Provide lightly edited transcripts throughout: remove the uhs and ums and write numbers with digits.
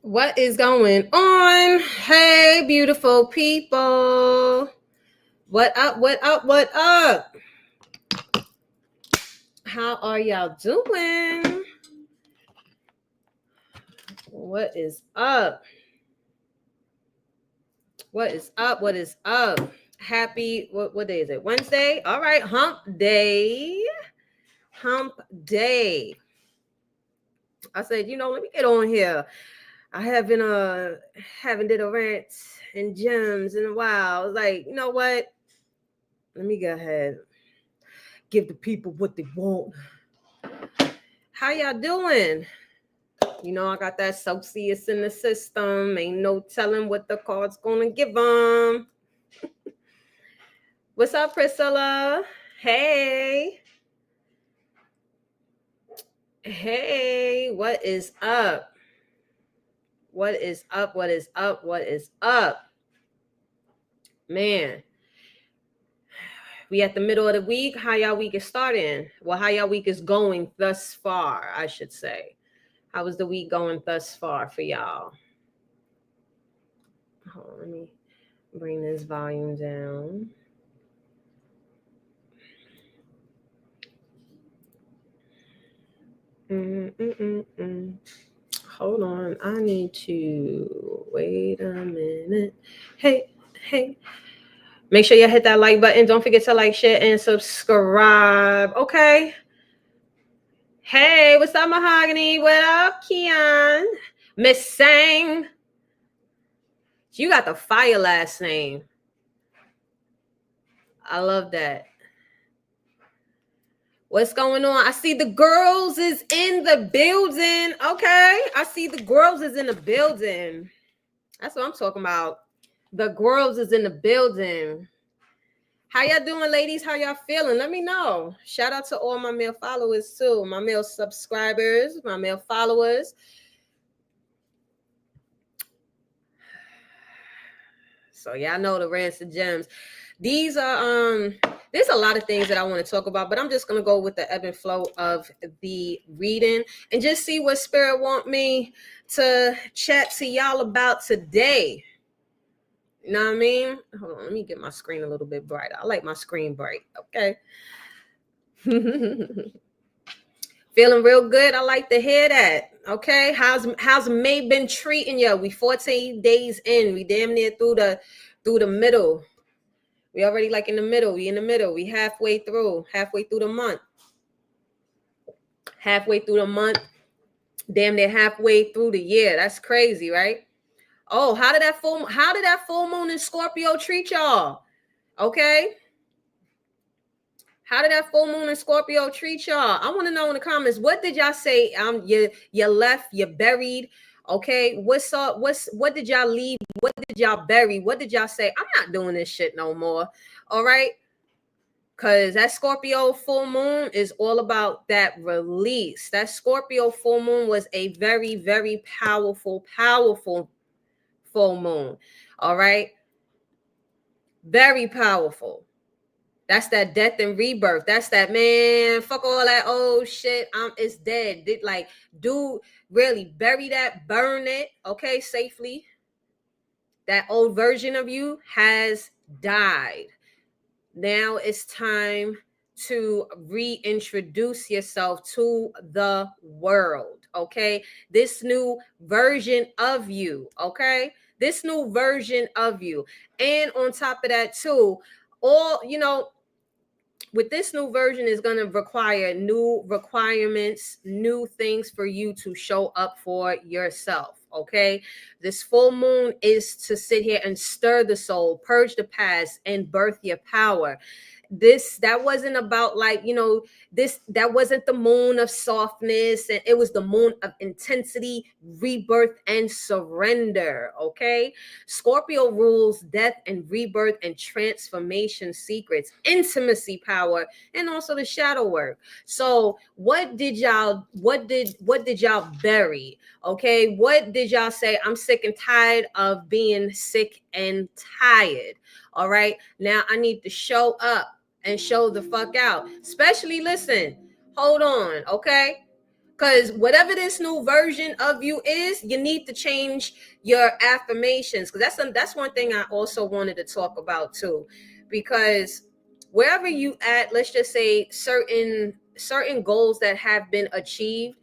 What is going on? Hey, beautiful people. What up? What up? What up? How are y'all doing? What is up? What is up? What is up? Happy, what day is it? Wednesday? All right, hump day. Hump day. I said, let me get on here. I haven't did a rants and gems in a while. I was like, you know what? Let me go ahead. Give the people what they want. How y'all doing? I got that Celsius in the system. Ain't no telling what the card's gonna give them. What's up, Priscilla? Hey. Hey, what is up? What is up? What is up? What is up? Man. We at the middle of the week. How y'all week is starting? Well, how y'all week is going thus far, I should say. How was the week going thus far for y'all? Hold on, let me bring this volume down. Hold on. I need to wait a minute. Hey. Make sure you hit that like button. Don't forget to like, share, and subscribe. Okay. Hey, what's up, Mahogany? What up, Keon? Miss Sang. You got the fire last name. I love that. What's going on? I see the girls is in the building. Okay. I see the girls is in the building. That's what I'm talking about. The girls is in the building. How y'all doing, ladies? How y'all feeling? Let me know. Shout out to all my male followers too. My male subscribers, my male followers. So y'all know the rants and gems. These are there's a lot of things that I want to talk about, but I'm just gonna go with the ebb and flow of the reading and just see what spirit want me to chat to y'all about today. You know what I mean? Hold on, let me get my screen a little bit brighter. I like my screen bright. Okay. Feeling real good. I like to hear that. Okay. How's May been treating you? We 14 days in. We damn near through the middle. We already like in the middle. We in the middle. We halfway through the month. Halfway through the month. Damn near halfway through the year. That's crazy, right? Oh, how did that full moon in Scorpio treat y'all? Okay. How did that full moon in Scorpio treat y'all? I want to know in the comments. What did y'all say? You left, you buried. Okay. What did y'all leave? What did y'all bury? What did y'all say? I'm not doing this shit no more. All right. Because that Scorpio full moon is all about that release. That Scorpio full moon was a very, very powerful full moon. All right. Very powerful. That's that death and rebirth. That's that, man, fuck all that old shit. It's dead. Dude, really bury that, burn it, okay, safely. That old version of you has died. Now it's time to reintroduce yourself to the world, okay? This new version of you, okay? This new version of you. And on top of that, too, with this new version is going to require new requirements, new things for you to show up for yourself. Okay. This full moon is to sit here and stir the soul, purge the past, and birth your power. That wasn't about that wasn't the moon of softness, and it was the moon of intensity, rebirth, and surrender. Okay. Scorpio rules death and rebirth and transformation secrets, intimacy power, and also the shadow work. So what did y'all bury? Okay. What did y'all say? I'm sick and tired of being sick and tired. All right. Now I need to show up and show the fuck out. Especially, listen, hold on, okay? Because whatever this new version of you is, you need to change your affirmations. Because that's one thing I also wanted to talk about too. Because wherever you at, let's just say certain goals that have been achieved,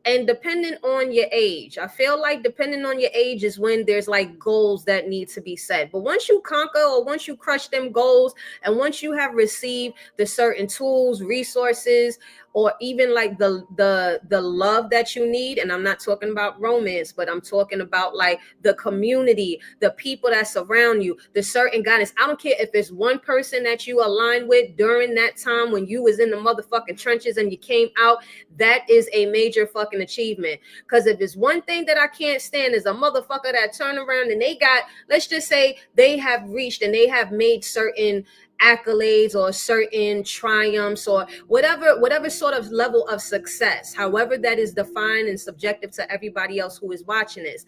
and depending on your age, I feel like depending on your age is when there's like goals that need to be set. But once you conquer, or once you crush them goals, and once you have received the certain tools, resources, or even like the love that you need, and I'm not talking about romance, but I'm talking about like the community, the people that surround you, the certain guidance. I don't care if it's one person that you align with during that time when you was in the motherfucking trenches and you came out, that is a major fucking achievement. Because if it's one thing that I can't stand is a motherfucker that turn around and they got, let's just say they have reached and they have made certain accolades or certain triumphs or whatever sort of level of success, however that is defined and subjective to everybody else who is watching this.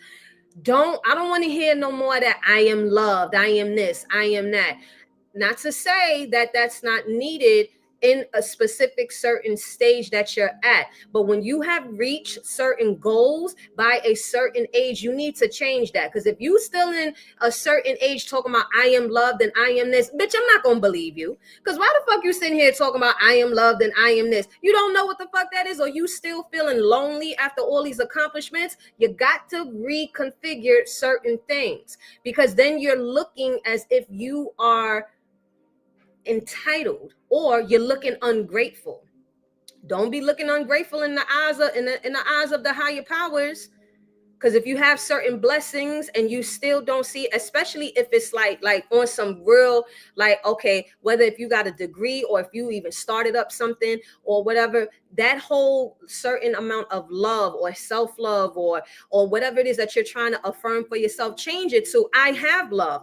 I don't want to hear no more that I am loved, I am this, I am that. Not to say that that's not needed in a specific certain stage that you're at, but when you have reached certain goals by a certain age, you need to change that. Because if you still in a certain age talking about I am loved and I am this, bitch, I'm not gonna believe you. Because why the fuck you sitting here talking about I am loved and I am this? You don't know what the fuck that is, or you still feeling lonely after all these accomplishments? You got to reconfigure certain things, because then you're looking as if you are entitled, or you're looking ungrateful. Don't be looking ungrateful in the eyes of the higher powers. Because if you have certain blessings and you still don't see, especially if it's like on some real, like, okay, whether if you got a degree or if you even started up something or whatever, that whole certain amount of love or self-love or whatever it is that you're trying to affirm for yourself, change it to I have love.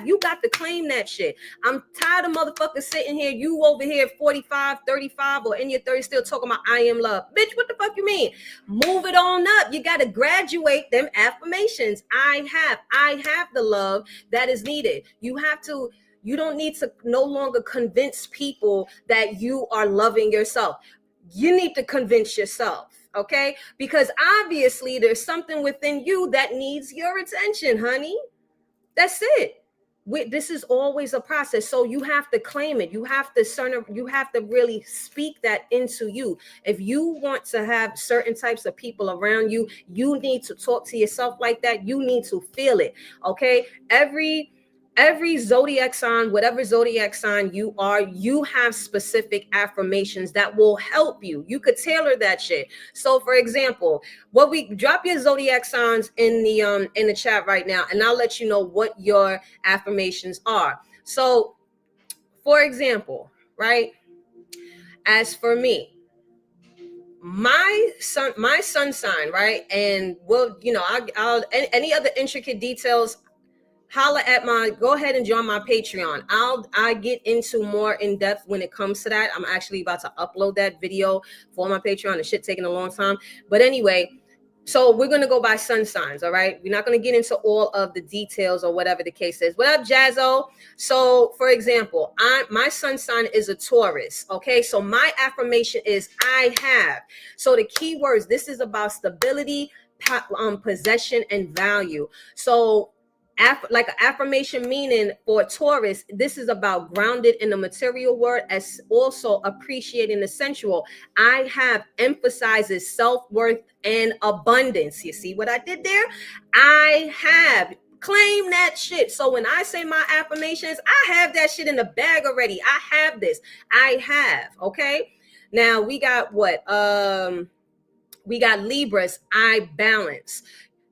You got to claim that shit. I'm tired of motherfuckers sitting here, you over here 45, 35 or in your 30s still talking about I am love. Bitch, what the fuck you mean? Move it on up. You got to graduate them affirmations. I have the love that is needed. You don't need to no longer convince people that you are loving yourself. You need to convince yourself, okay? Because obviously there's something within you that needs your attention, honey. That's it. This is always a process, so you have to claim it. You have to really speak that into you. If you want to have certain types of people around you, you need to talk to yourself like that. You need to feel it, okay? Every zodiac sign, whatever zodiac sign you are, you have specific affirmations that will help you. You could tailor that shit. So for example, drop your zodiac signs in the chat right now, and I'll let you know what your affirmations are. So for example, right, as for me, my sun sign, right, and I'll any other intricate details, go ahead and join my Patreon. I get into more in depth when it comes to that. I'm actually about to upload that video for my Patreon. The shit taking a long time. But anyway, so we're going to go by sun signs. All right. We're not going to get into all of the details or whatever the case is. What up, Jazzo? So for example, my sun sign is a Taurus. Okay. So my affirmation is I have. So the key words, this is about stability, possession, and value. So like an affirmation meaning for Taurus, this is about grounded in the material world, as also appreciating the sensual. I have emphasizes self-worth and abundance. You see what I did there? I have. Claim that shit. So when I say my affirmations, I have that shit in the bag already. I have this. I have. Okay. Now we got what? We got Libras. I balance.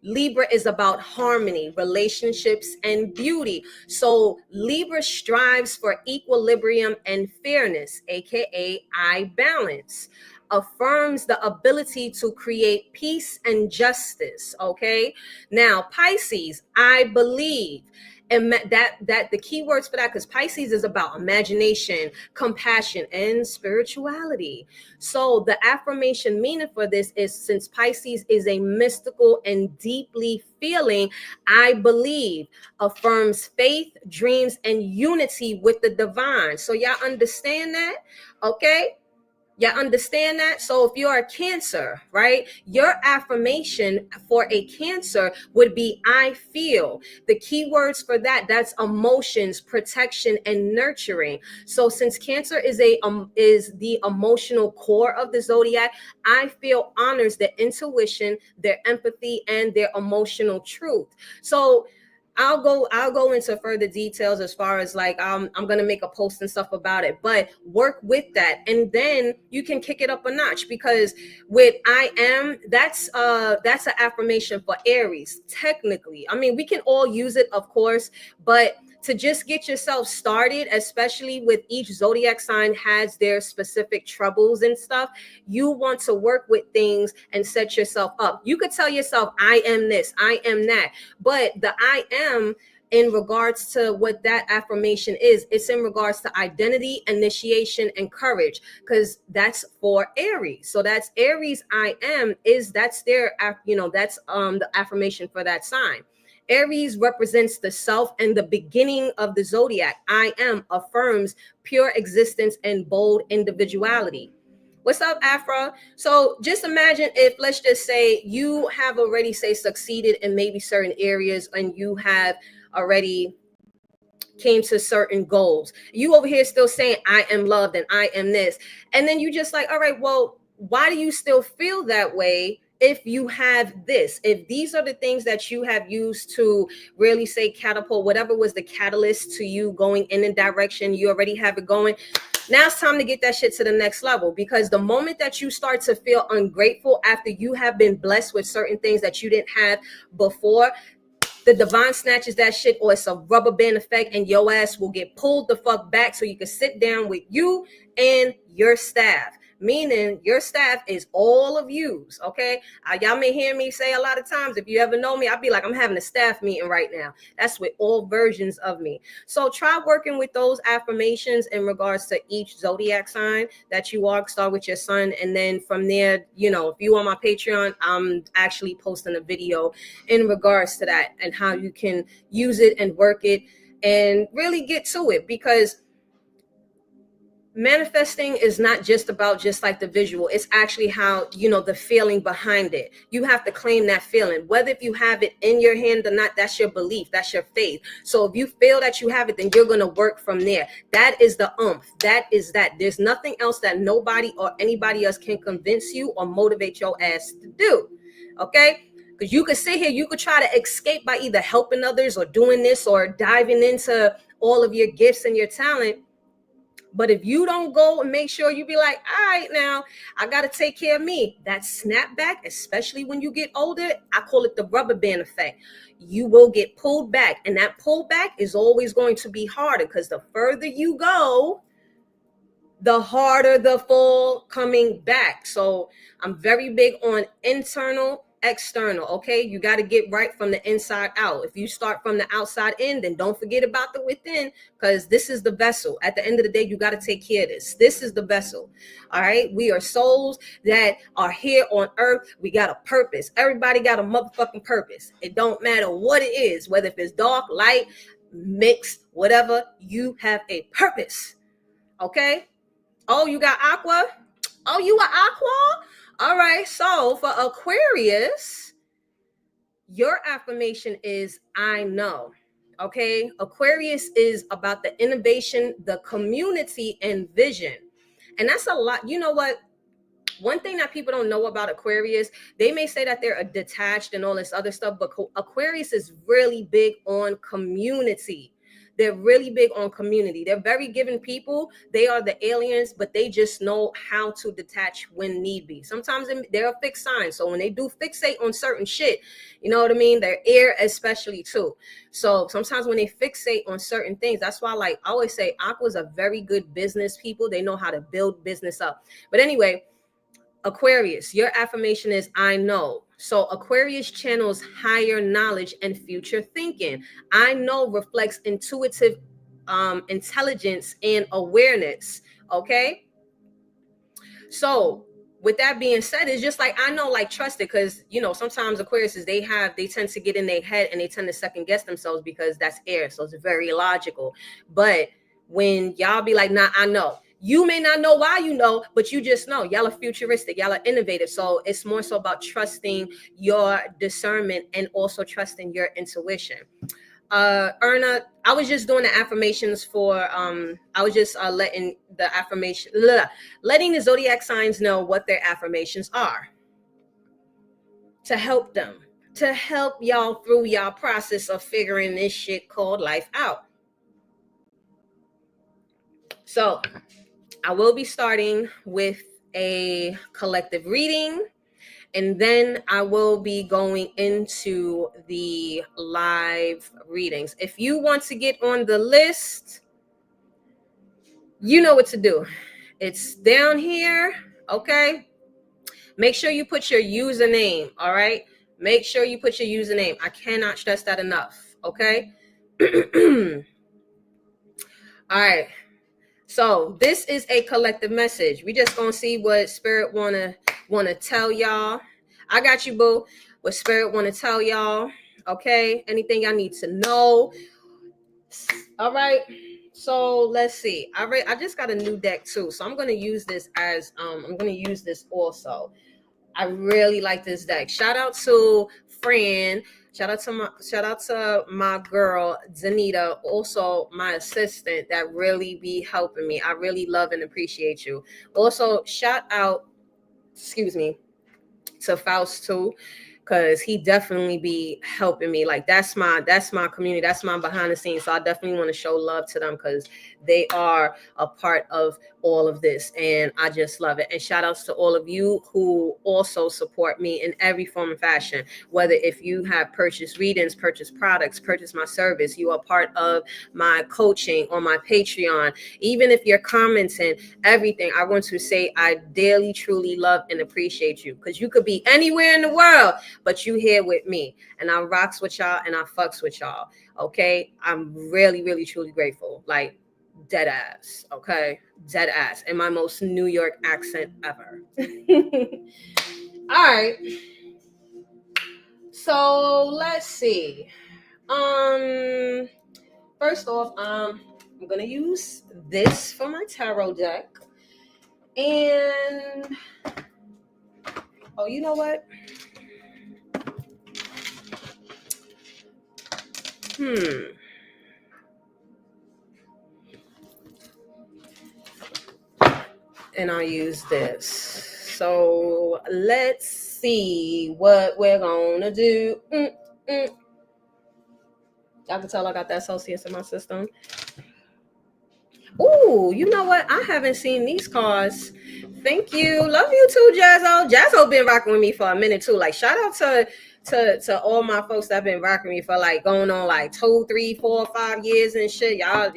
Libra is about harmony, relationships, and beauty. So Libra strives for equilibrium and fairness, aka I balance. Affirms the ability to create peace and justice. Okay. Now Pisces, I believe. And that the key words for that, because Pisces is about imagination, compassion, and spirituality. So the affirmation meaning for this is, since Pisces is a mystical and deeply feeling, I believe, affirms faith, dreams, and unity with the divine. So y'all understand that? Okay. Yeah, understand that? So if you're a Cancer, right, your affirmation for a Cancer would be I feel. The key words for that, that's emotions, protection, and nurturing. So since Cancer is the emotional core of the zodiac, I feel honors their intuition, their empathy, and their emotional truth. So I'll go into further details as far as like I'm gonna make a post and stuff about it, but work with that, and then you can kick it up a notch, because with I am, that's an affirmation for Aries. Technically, I mean, we can all use it, of course, but to just get yourself started, especially with each zodiac sign has their specific troubles and stuff, you want to work with things and set yourself up. You could tell yourself, I am this, I am that, but the I am, in regards to what that affirmation is, it's in regards to identity, initiation, and courage, because that's for Aries. So that's Aries. I am that's their that's the affirmation for that sign. Aries represents the self and the beginning of the zodiac. I am affirms pure existence and bold individuality. What's up, Afra? So just imagine if, let's just say, you have already, say, succeeded in maybe certain areas, and you have already came to certain goals. You over here still saying, I am loved and I am this. And then you just like, all right, well, why do you still feel that way if you have this? If these are the things that you have used to really, say, catapult, whatever was the catalyst to you going in a direction, you already have it going. Now it's time to get that shit to the next level, because the moment that you start to feel ungrateful after you have been blessed with certain things that you didn't have before, the divine snatches that shit, or it's a rubber band effect, and your ass will get pulled the fuck back so you can sit down with you and your staff. Meaning your staff is all of yous, okay? Y'all may hear me say a lot of times, if you ever know me, I'll be like, I'm having a staff meeting right now. That's with all versions of me. So try working with those affirmations in regards to each zodiac sign that you are. Start with your sun, and then from there, if you on my Patreon, I'm actually posting a video in regards to that and how you can use it and work it and really get to it, because manifesting is not just about just like the visual. It's actually how, the feeling behind it. You have to claim that feeling, whether if you have it in your hand or not. That's your belief, that's your faith. So if you feel that you have it, then you're going to work from there. That is the that is that. There's nothing else that nobody or anybody else can convince you or motivate your ass to do. Okay? Because you could sit here, you could try to escape by either helping others or doing this or diving into all of your gifts and your talent. But if you don't go and make sure, you be like, all right, now I got to take care of me. That snapback, especially when you get older, I call it the rubber band effect. You will get pulled back, and that pullback is always going to be harder, because the further you go, the harder the fall coming back. So I'm very big on internal, external. Okay, you got to get right from the inside out. If you start from the outside in, then don't forget about the within, because this is the vessel. At the end of the day, you got to take care of this. This is the vessel. All right, we are souls that are here on earth. We got a purpose. Everybody got a motherfucking purpose. It don't matter what it is, whether if it's dark, light, mixed, whatever, you have a purpose. Okay. Oh, you got aqua? Oh, you are aqua? All right. So for Aquarius, your affirmation is I know. Okay. Aquarius is about the innovation, the community, and vision. And that's a lot. You know what? One thing that people don't know about Aquarius, they may say that they're detached and all this other stuff, but Aquarius is really big on community. They're really big on community. They're very giving people. They are the aliens, but they just know how to detach when need be. Sometimes they're a fixed sign. So when they do fixate on certain shit, you know what I mean? Their air especially too. So sometimes when they fixate on certain things, that's why, like I always say, Aqua's are very good business people. They know how to build business up. But anyway, Aquarius, your affirmation is I know. So Aquarius channels higher knowledge and future thinking. I know reflects intuitive intelligence and awareness. Okay. So with that being said, it's just like, I know, like, trust it, because sometimes Aquariuses, they tend to get in their head and they tend to second guess themselves, because that's air. So it's very logical. But when y'all be like, nah, I know, You may not know why you know, but you just know. Y'all are futuristic. Y'all are innovative. So it's more so about trusting your discernment and also trusting your intuition. Erna, I was just doing the affirmations for I was just letting the zodiac signs know what their affirmations are to help them, to help y'all through y'all process of figuring this shit called life out. So I will be starting with a collective reading, and then I will be going into the live readings. If you want to get on the list, you know what to do. It's down here, okay? Make sure you put your username, all right? Make sure you put your username. I cannot stress that enough, okay? All right. So this is a collective message. We just gonna see what Spirit wanna tell y'all. I got you, boo. What Spirit wanna tell y'all, okay? Anything y'all need to know. All right. So let's see. I just got a new deck too, so I'm gonna use this as I'm gonna use this also. I really like this deck. Shout out to Fran. Shout out to my girl Zanita, also my assistant that really be helping me. I really love and appreciate you. Also, shout out, to Faust too, because he definitely be helping me. Like that's my community, that's my behind the scenes. So I definitely want to show love to them because they are a part of all of this, and I just love it. And shout outs to all of you who also support me in every form and fashion, whether if you have purchased readings, purchased products, purchased my service, you are part of my coaching on my Patreon, even if you're commenting, everything. I want to say I daily truly love and appreciate you, because you could be anywhere in the world, but you here with me, and I rocks with y'all and I fucks with y'all. Okay, I'm really, really, truly grateful. Like dead ass. Okay, dead ass in my most New York accent ever. All right. So let's see. First off, I'm gonna use this for my tarot deck, and oh, you know what? And I'll use this. So let's see what we're gonna do. Y'all can tell I got that associates in my system. Ooh, you know what? I haven't seen these cards. Thank you. Love you too, Jazzo. Jazzo been rocking with me for a minute too. Like shout out to all my folks that been rocking me for like going on like 2, 3, 4, 5 years and shit. Y'all,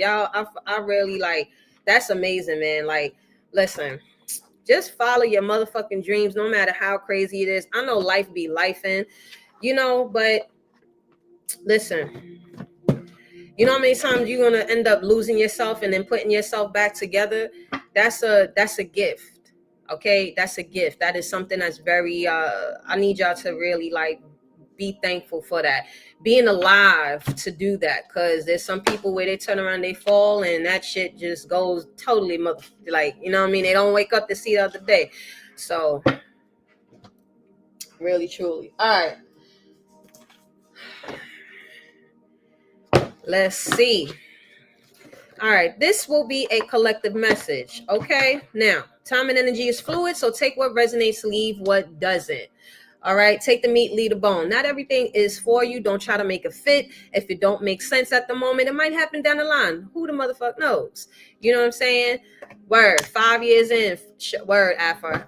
I really like, that's amazing, man. Like, listen, just follow your motherfucking dreams, no matter how crazy it is. I know life be lifing, but listen, you know how many times you're gonna end up losing yourself and then putting yourself back together? That's a gift. Okay, that's a gift. That is something that's very I need y'all to really like be thankful for that, being alive to do that, because there's some people where they turn around, they fall, and that shit just goes totally like, you know what I mean, they don't wake up to see the other day. So really truly, all right, let's see. All right, this will be a collective message. Okay, now time and energy is fluid, so take what resonates, leave what doesn't. All right, take the meat, leave the bone. Not everything is for you. Don't try to make it fit. If it don't make sense at the moment, it might happen down the line. Who the motherfucker knows? You know what I'm saying? Word. 5 years in. Word, Afro.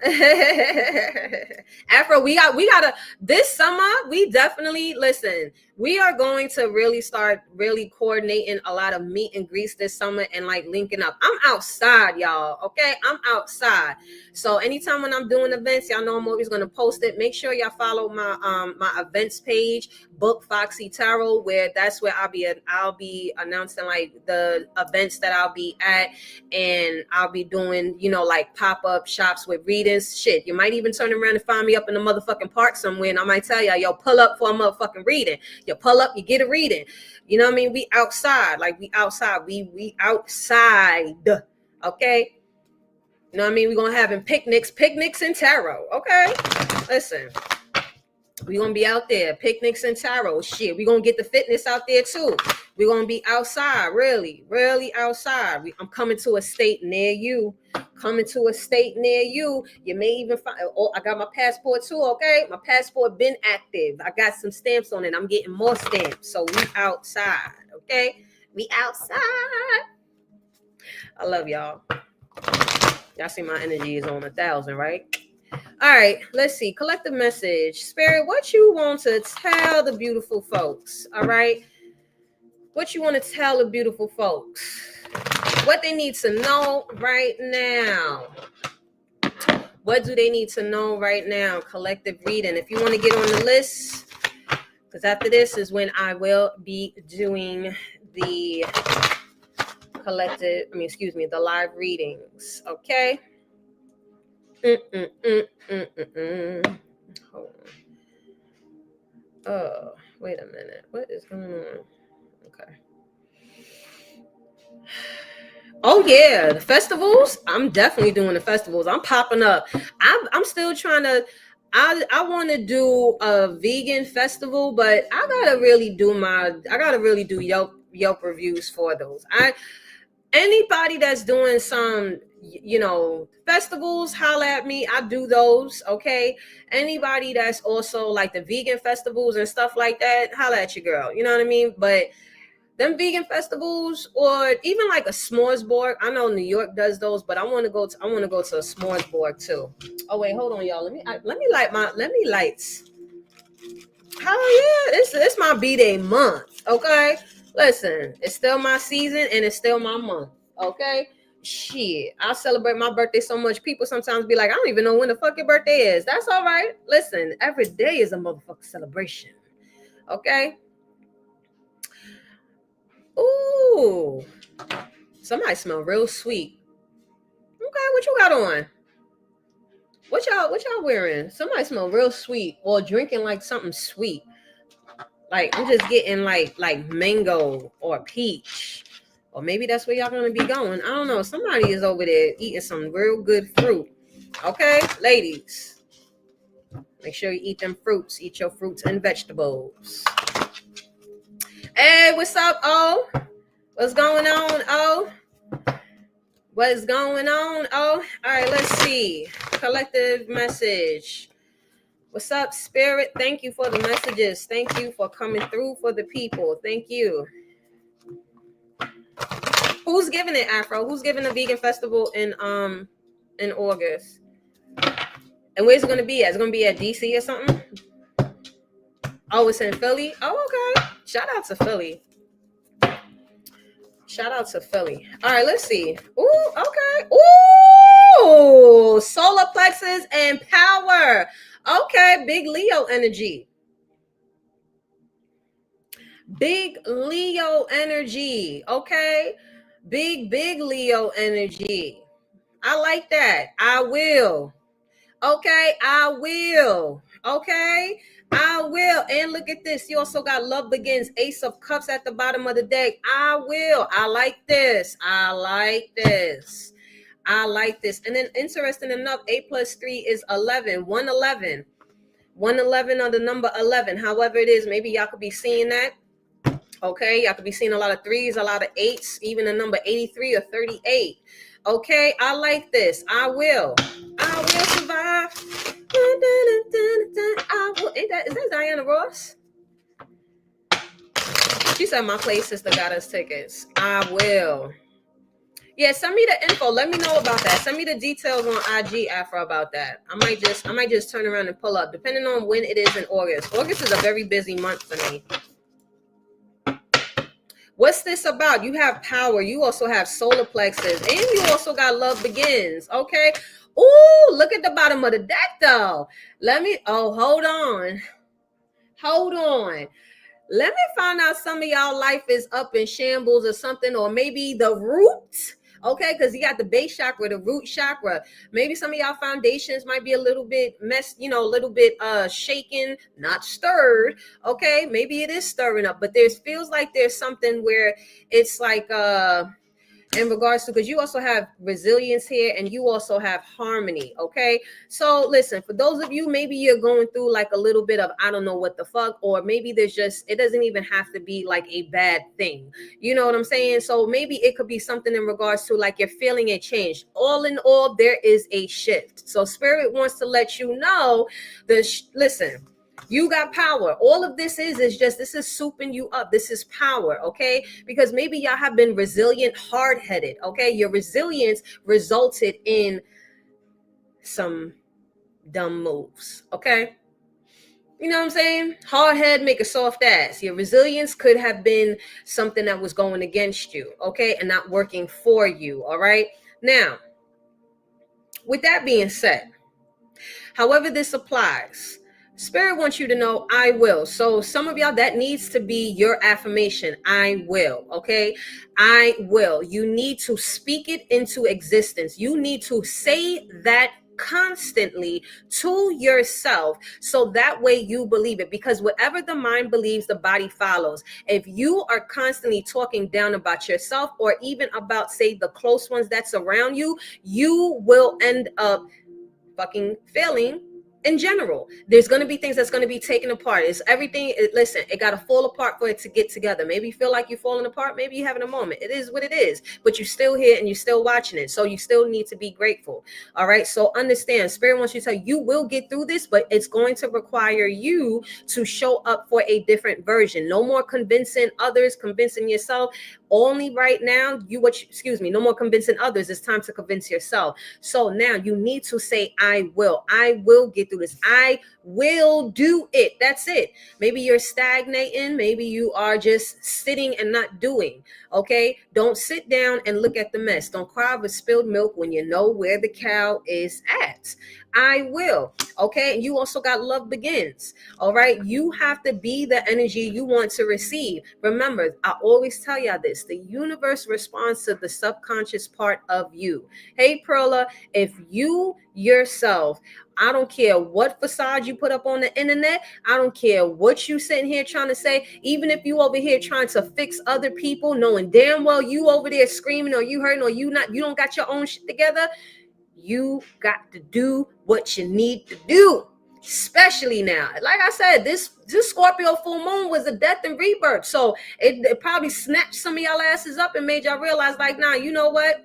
Afro, we gotta, this summer, we definitely, listen, we are going to really start really coordinating a lot of meet and greets this summer and like linking up. I'm outside, y'all. Okay, I'm outside. So anytime when I'm doing events, y'all know I'm always gonna post it. Make sure y'all follow my my events page, Book Foxxy Tarot, where that's where I'll be announcing like the events that I'll be at, and I'll be doing, like pop-up shops with readings. Shit, you might even turn around and find me up in the motherfucking park somewhere, and I might tell y'all, yo, pull up for a motherfucking reading. You pull up, you get a reading. You know what I mean? We outside, like we outside. We outside. Okay. You know what I mean? We're gonna having picnics and tarot. Okay, listen. We're gonna be out there, picnics and tarot. Shit, we're gonna get the fitness out there too. We're gonna be outside, really, really outside. I'm coming to a state near you. Coming to a state near you. You may even find, oh, I got my passport too, okay? My passport been active. I got some stamps on it. I'm getting more stamps. So we outside, okay? We outside. I love y'all. Y'all see my energy is on 1,000, right? All right, let's see. Collective message. Spirit, what you want to tell the beautiful folks, all right? What you want to tell the beautiful folks? What they need to know right now. What do they need to know right now? Collective reading. If you want to get on the list, because after this is when I will be doing the the live readings, okay? Hold on. Oh, wait a minute. What is going on? Okay. Oh yeah, the festivals. I'm definitely doing the festivals. I'm popping up. I'm still trying to. I want to do a vegan festival, but I gotta really do Yelp reviews for those. Anybody that's doing some festivals, holla at me. I do those. Okay. Anybody that's also like the vegan festivals and stuff like that, holla at your girl. You know what I mean? But them vegan festivals, or even like a s'moresborg. I know New York does those, but I want to go to a s'moresborg too. Oh wait, hold on, y'all. Let me lights. Oh yeah, it's my B-Day month. Okay, listen, it's still my season and it's still my month. Okay, shit, I celebrate my birthday so much. People sometimes be like, I don't even know when the fuck your birthday is. That's all right. Listen, every day is a motherfucking celebration. Okay. Ooh, somebody smell real sweet. Okay, what you got on? What y'all wearing? Somebody smell real sweet, or drinking like something sweet. Like I'm just getting like mango or peach, or maybe that's where y'all gonna be going. I don't know. Somebody is over there eating some real good fruit. Okay, ladies, make sure you eat them fruits. Eat your fruits and vegetables. Hey, what's up? Oh, what's going on? Oh. What is going on? Oh, all right, let's see. Collective message. What's up, Spirit? Thank you for the messages. Thank you for coming through for the people. Thank you. Who's giving it, Afro? Who's giving the vegan festival in August? And where's it gonna be at? Is it gonna be at DC or something? Oh, it's in Philly? Oh, okay. Shout out to Philly. Shout out to Philly. All right, let's see. Ooh, okay. Ooh, solar plexus and power. Okay, big Leo energy. Big Leo energy. Okay, big Leo energy. I like that. I will. Okay, I will. Okay, I will. And look at this. You also got love begins. Ace of cups at the bottom of the deck. I will. I like this. I like this. I like this. And then interesting enough, 8 plus 3 is 11. 111. 111 on the number 11. However it is, maybe y'all could be seeing that. Okay, y'all could be seeing a lot of 3s, a lot of 8s, even the number 83 or 38. Okay, I like this. I will survive. I will. Is that Diana Ross? She said my play sister got us tickets. I will. Yeah, send me the info. Let me know about that. Send me the details on IG, Afro, about that. I might just turn around and pull up, depending on when it is in August. August is a very busy month for me. What's this about? You have power. You also have solar plexus, and you also got love begins. Okay. Ooh, look at the bottom of the deck, though. Hold on. Let me find out some of y'all life is up in shambles or something, or maybe the root. Okay, because you got the base chakra, the root chakra. Maybe some of y'all foundations might be a little bit messed, a little bit shaken, not stirred. Okay, maybe it is stirring up, but feels like there's something where it's like in regards to, because you also have resilience here and you also have harmony. Okay, so listen, for those of you, maybe you're going through like a little bit of I don't know what the fuck, or maybe there's just, it doesn't even have to be like a bad thing, you know what I'm saying? So maybe it could be something in regards to like you're feeling a change. All in all, there is a shift. So spirit wants to let you know listen, you got power. All of this is just, this is souping you up. This is power, okay? Because maybe y'all have been resilient, hard-headed, okay? Your resilience resulted in some dumb moves, okay? You know what I'm saying? Hard head make a soft ass. Your resilience could have been something that was going against you, okay? And not working for you, all right? Now, with that being said, however this applies, Spirit wants you to know, I will. So some of y'all, that needs to be your affirmation. I will, okay? I will. You need to speak it into existence. You need to say that constantly to yourself, so that way you believe it, because whatever the mind believes, the body follows. If you are constantly talking down about yourself, or even about, say, the close ones that surround you, you will end up fucking failing. In general, there's going to be things that's going to be taken apart. It's everything. Listen, it got to fall apart for it to get together. Maybe you feel like you're falling apart. Maybe you're having a moment. It is what it is, but you're still here and you're still watching it. So you still need to be grateful. All right. So understand, Spirit wants you to tell you will get through this, but it's going to require you to show up for a different version. No more convincing others, convincing yourself. Only right now, no more convincing others. It's time to convince yourself. So now you need to say, I will get through this. I will do it. That's it. Maybe you're stagnating. Maybe you are just sitting and not doing. Okay. Don't sit down and look at the mess. Don't cry over spilled milk when you know where the cow is at. I will. Okay. And you also got love begins. All right. You have to be the energy you want to receive. Remember, I always tell y'all this. The universe responds to the subconscious part of you. Hey, Perla, if you yourself, I don't care what facade you put up on the internet. I don't care what you sitting here trying to say. Even if you over here trying to fix other people, knowing damn well you over there screaming, or you hurting, or you don't got your own shit together. You got to do what you need to do, especially now. Like I said, this Scorpio full moon was a death and rebirth. So it probably snatched some of y'all asses up and made y'all realize, like, nah, you know what?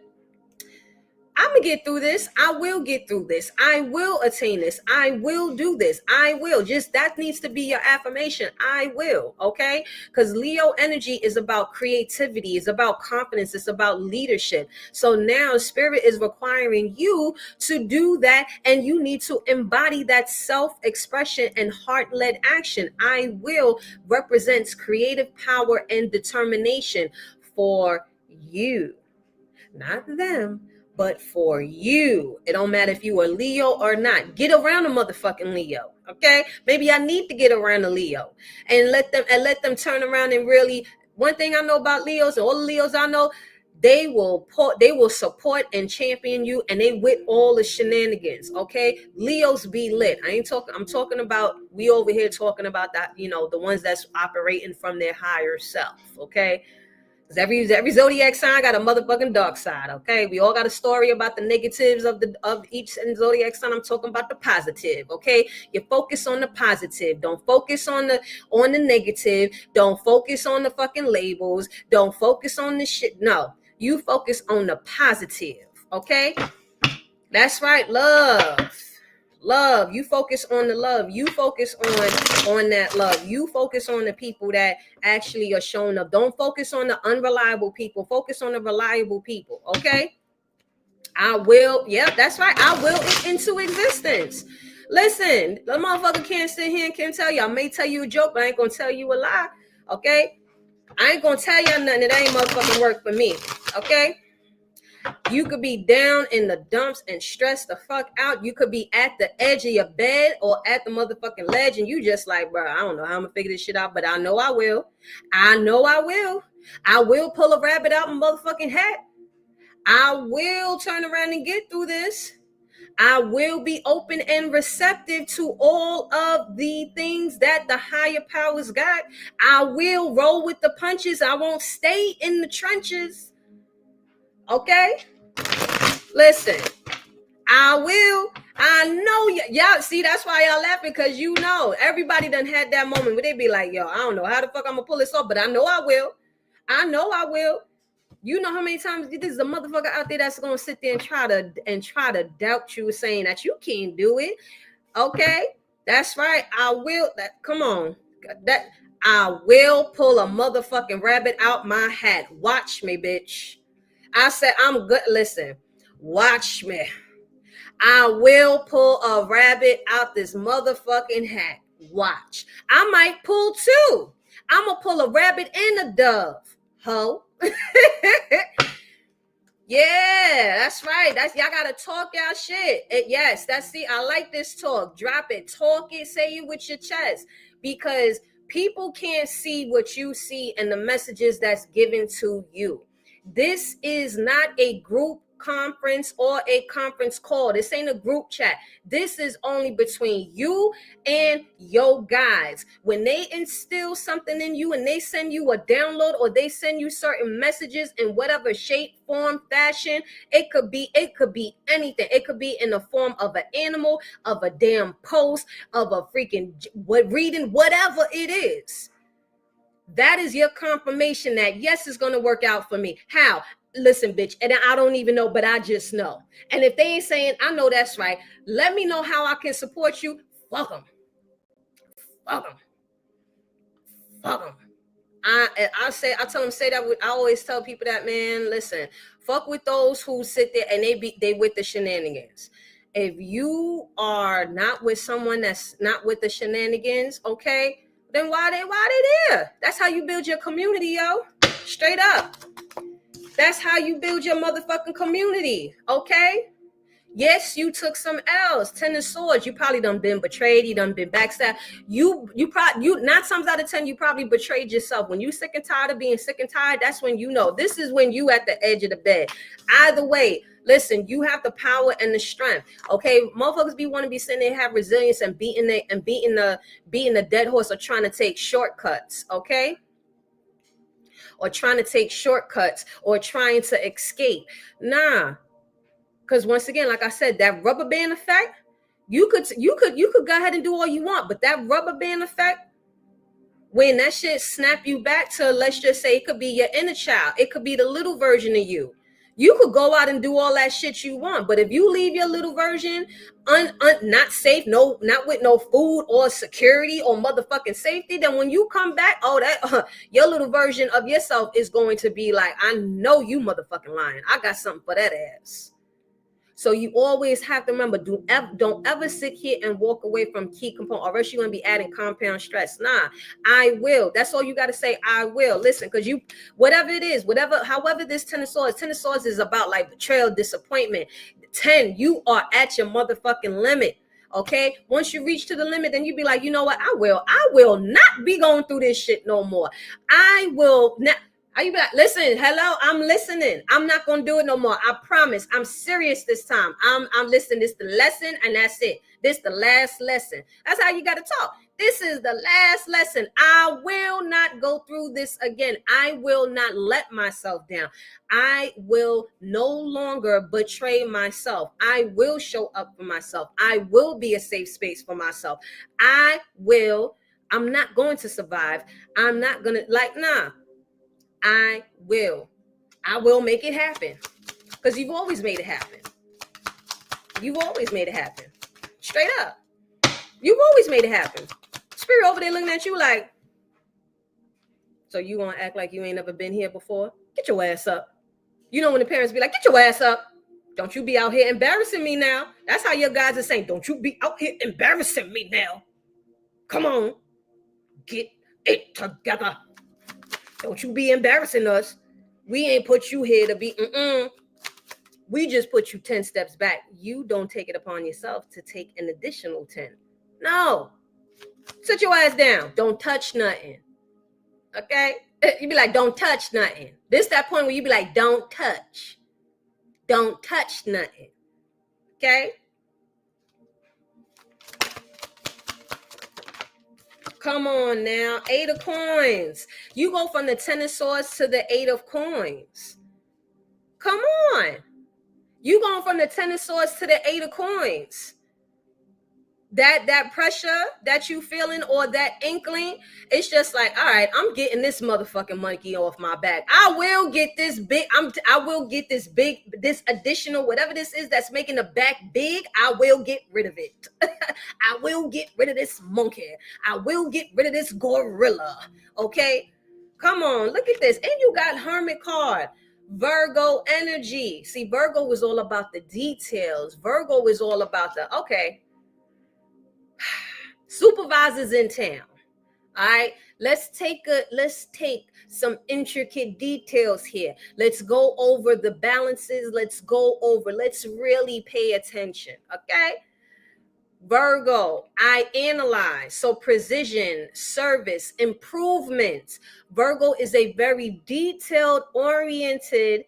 I'm gonna get through this. I will get through this. I will attain this. I will do this. I will. Just that needs to be your affirmation. I will. Okay. Because Leo energy is about creativity. It's about confidence. It's about leadership. So now Spirit is requiring you to do that. And you need to embody that self-expression and heart-led action. I will represents creative power and determination for you, not them, but for you. It don't matter if you are Leo or not. Get around a motherfucking Leo. Okay? Maybe I need to get around a Leo and let them turn around and really. One thing I know about Leos, and all the Leos I know, they will support and champion you, and they with all the shenanigans. Okay? Leos be lit. I'm talking about, we over here talking about that, the ones that's operating from their higher self. Okay? Every zodiac sign got a motherfucking dark side. Okay, we all got a story about the negatives of each zodiac sign. I'm talking about the positive. Okay, you focus on the positive. Don't focus on the negative. Don't focus on the fucking labels. Don't focus on the shit. No, you focus on the positive. Okay, that's right. Love. You focus on the love. You focus on that love. You focus on the people that actually are showing up. Don't focus on the unreliable people. Focus on the reliable people. Okay? I will. Yeah, that's right. I will it into existence. Listen, the motherfucker can't sit here and can't tell you. I may tell you a joke, but I ain't gonna tell you a lie. Okay? I ain't gonna tell y'all nothing that ain't motherfucking work for me. Okay? You could be down in the dumps and stressed the fuck out. You could be at the edge of your bed or at the motherfucking ledge, and you just like, bro, I don't know how I'm gonna figure this shit out, but I know I will. I know I will. I will pull a rabbit out my motherfucking hat. I will turn around and get through this. I will be open and receptive to all of the things that the higher powers got. I will roll with the punches. I won't stay in the trenches. Okay? Listen, I know y'all see, that's why y'all laughing, because you know everybody done had that moment where they be like, yo, I don't know how the fuck I'm gonna pull this off, but I know I will. I know I will. You know how many times this is a motherfucker out there that's gonna sit there and try to doubt you, saying that you can't do it. Okay, that's right. I will. Come on, that I will pull a motherfucking rabbit out my hat. Watch me, bitch. I said I'm good. Listen, watch me. I will pull a rabbit out this motherfucking hat. Watch. I might pull two. I'm gonna pull a rabbit and a dove. Ho. Yeah, that's right. That's y'all gotta talk y'all shit. Yes, I like this talk. Drop it, talk it, say it with your chest. Because people can't see what you see and the messages that's given to you. This is not a group conference or a conference call. This ain't a group chat. This is only between you and your guys. When they instill something in you and they send you a download or they send you certain messages in whatever shape, form, fashion, it could be anything. It could be in the form of an animal, of a damn post, of a freaking reading, whatever it is. That is your confirmation that yes, it's going to work out for me. How? Listen, bitch, and I don't even know, but I just know. And if they ain't saying, I know that's right, let me know how I can support you. Fuck them. Fuck them. Fuck them. I tell them, say that. I always tell people that, man, listen, fuck with those who sit there and they with the shenanigans. If you are not with someone that's not with the shenanigans, okay, then why they there? That's how you build your community, yo. Straight up. That's how you build your motherfucking community, okay? Yes, you took some L's, 10 of swords. You probably done been betrayed. You done been backstabbed. You 9 times out of 10, you probably betrayed yourself. When you sick and tired of being sick and tired, that's when you know. This is when you at the edge of the bed. Either way, listen, you have the power and the strength. Okay, motherfuckers want to be sitting there, have resilience and beating the dead horse or trying to take shortcuts. Okay. Or trying to take shortcuts or trying to escape. Nah. Because once again, like I said, that rubber band effect, you could go ahead and do all you want, but that rubber band effect, when that shit snap you back to, let's just say, it could be your inner child, it could be the little version of you. You could go out and do all that shit you want, but if you leave your little version not safe, not with no food or security or motherfucking safety, then when you come back, your little version of yourself is going to be like, I know you motherfucking lying. I got something for that ass. So you always have to remember, don't ever sit here and walk away from key component, or else you're going to be adding compound stress. Nah, I will. That's all you got to say. I will. Listen, because whatever it is, however this 10 of swords is about like betrayal, disappointment. 10, you are at your motherfucking limit. Okay, once you reach to the limit, then you be like, you know what? I will not be going through this shit no more. I will not. Are you like, listen, hello, I'm listening. I'm not gonna do it no more. I promise. I'm serious this time. I'm listening. This is the lesson, and that's it. This is the last lesson. That's how you gotta talk. This is the last lesson. I will not go through this again. I will not let myself down. I will no longer betray myself. I will show up for myself. I will be a safe space for myself. I'm not going to survive. I'm not gonna I will make it happen, because you've always made it happen. You've always made it happen. Straight up. You've always made it happen. Spirit over there looking at you like, so you gonna act like you ain't never been here before? Get your ass up. You know when the parents be like, get your ass up. Don't you be out here embarrassing me now. That's how your guys are saying, don't you be out here embarrassing me now. Come on. Get it together. Don't you be embarrassing us. We ain't put you here to be, we just put you 10 steps back. You don't take it upon yourself to take an additional 10. No. Sit your ass down. Don't touch nothing. Okay? You be like, don't touch nothing. This that point where you be like, don't touch. Don't touch nothing. Okay? Come on now. 8 of coins. You go from the 10 of swords to the 8 of coins. Come on. You going from the 10 of swords to the 8 of coins. That pressure that you feeling or that inkling, it's just like, all right, I'm getting this motherfucking monkey off my back. I will get this big. I will get this big, this additional, whatever this is that's making the back big. I will get rid of it. I will get rid of this monkey. I will get rid of this gorilla. Okay, come on, look at this, and you got Hermit card. Virgo energy. See, Virgo is all about the details. Virgo is all about the okay. Supervisors in town. All right, let's take some intricate details here. Let's go over the balances. Let's really pay attention. Okay, Virgo, I analyze. So precision, service, improvements. Virgo is a very detailed oriented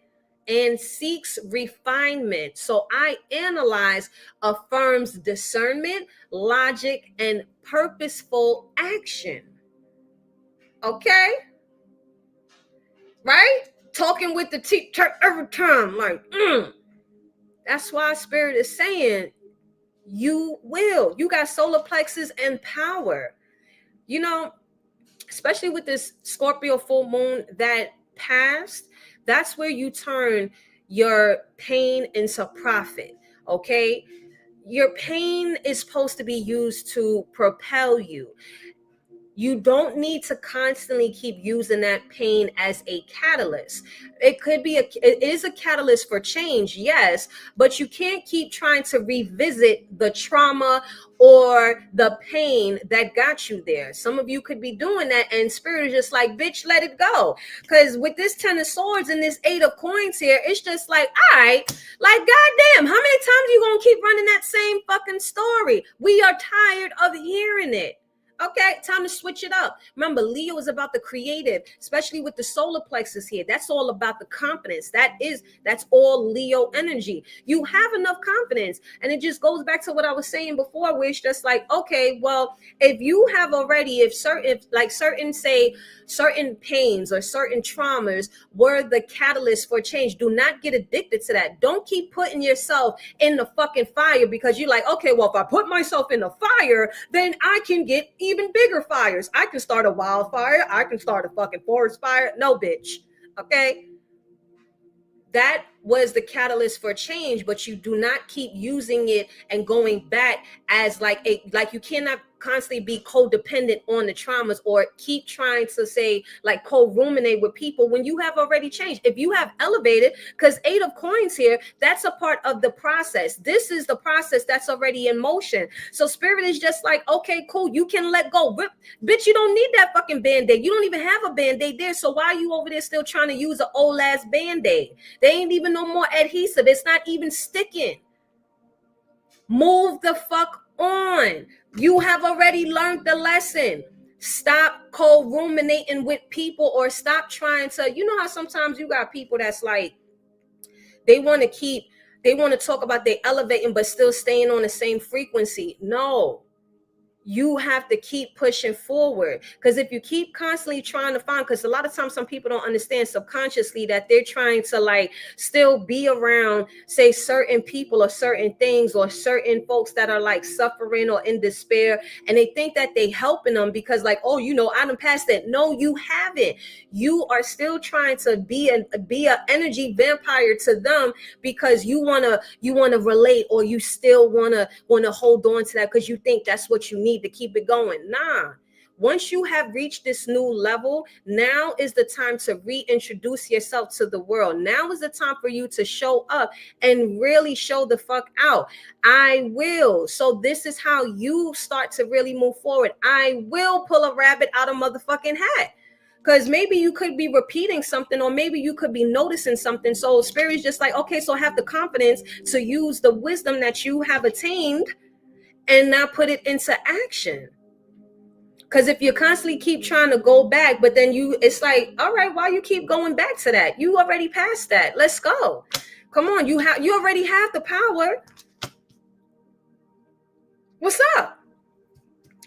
and seeks refinement. So I analyze a firm's discernment, logic, and purposeful action. Okay? Right? Talking with the teacher every time, like, That's why Spirit is saying you will. You got solar plexus and power. You know, especially with this Scorpio full moon that passed, that's where you turn your pain into profit. Okay, your pain is supposed to be used to propel you. You don't need to constantly keep using that pain as a catalyst. It is a catalyst for change, yes, but you can't keep trying to revisit the trauma or the pain that got you there. Some of you could be doing that, and Spirit is just like, bitch, let it go. Because with this 10 of swords and this 8 of coins here, it's just like, all right, like, goddamn, how many times you gonna keep running that same fucking story? We are tired of hearing it. Okay, time to switch it up. Remember, Leo is about the creative, especially with the solar plexus here. That's all about the confidence. That's all Leo energy. You have enough confidence. And it just goes back to what I was saying before, where it's just like, okay, well, if you have already, certain pains or certain traumas were the catalyst for change, do not get addicted to that. Don't keep putting yourself in the fucking fire because you're like, okay, well, if I put myself in the fire, then I can get even bigger fires. I can start a wildfire. I can start a fucking forest fire. No, bitch. Okay. That was the catalyst for change, but you do not keep using it and going back as like you cannot constantly be codependent on the traumas or keep trying to say like co-ruminate with people when you have already changed. If you have elevated, because 8 of coins here, that's a part of the process. This is the process that's already in motion. So Spirit is just like, okay, cool, you can let go. Bitch, you don't need that fucking band-aid. You don't even have a band-aid there. So why are you over there still trying to use an old ass band-aid? They ain't even no more adhesive. It's not even sticking. Move the fuck on. You have already learned the lesson. Stop co-ruminating with people or stop trying to, you know how sometimes you got people that's like, they want to talk about they elevating but still staying on the same frequency. No. You have to keep pushing forward, because if you keep constantly trying to find, because a lot of times some people don't understand subconsciously that they're trying to like still be around, say, certain people or certain things or certain folks that are like suffering or in despair, and they think that they helping them because like, oh, you know, I done passed that. No, you haven't. You are still trying to be an energy vampire to them because you wanna relate, or you still wanna hold on to that because you think that's what you need to keep it going. Nah. Once you have reached this new level, now is the time to reintroduce yourself to the world. Now is the time for you to show up and really show the fuck out. I will. So this is how you start to really move forward. I will pull a rabbit out of motherfucking hat. Because maybe you could be repeating something, or maybe you could be noticing something. So Spirit is just like, okay, so have the confidence to use the wisdom that you have attained and now put it into action. Because if you constantly keep trying to go back, but then it's like, all right, why you keep going back to that? You already passed that. Let's go. Come on, you already have the power. What's up?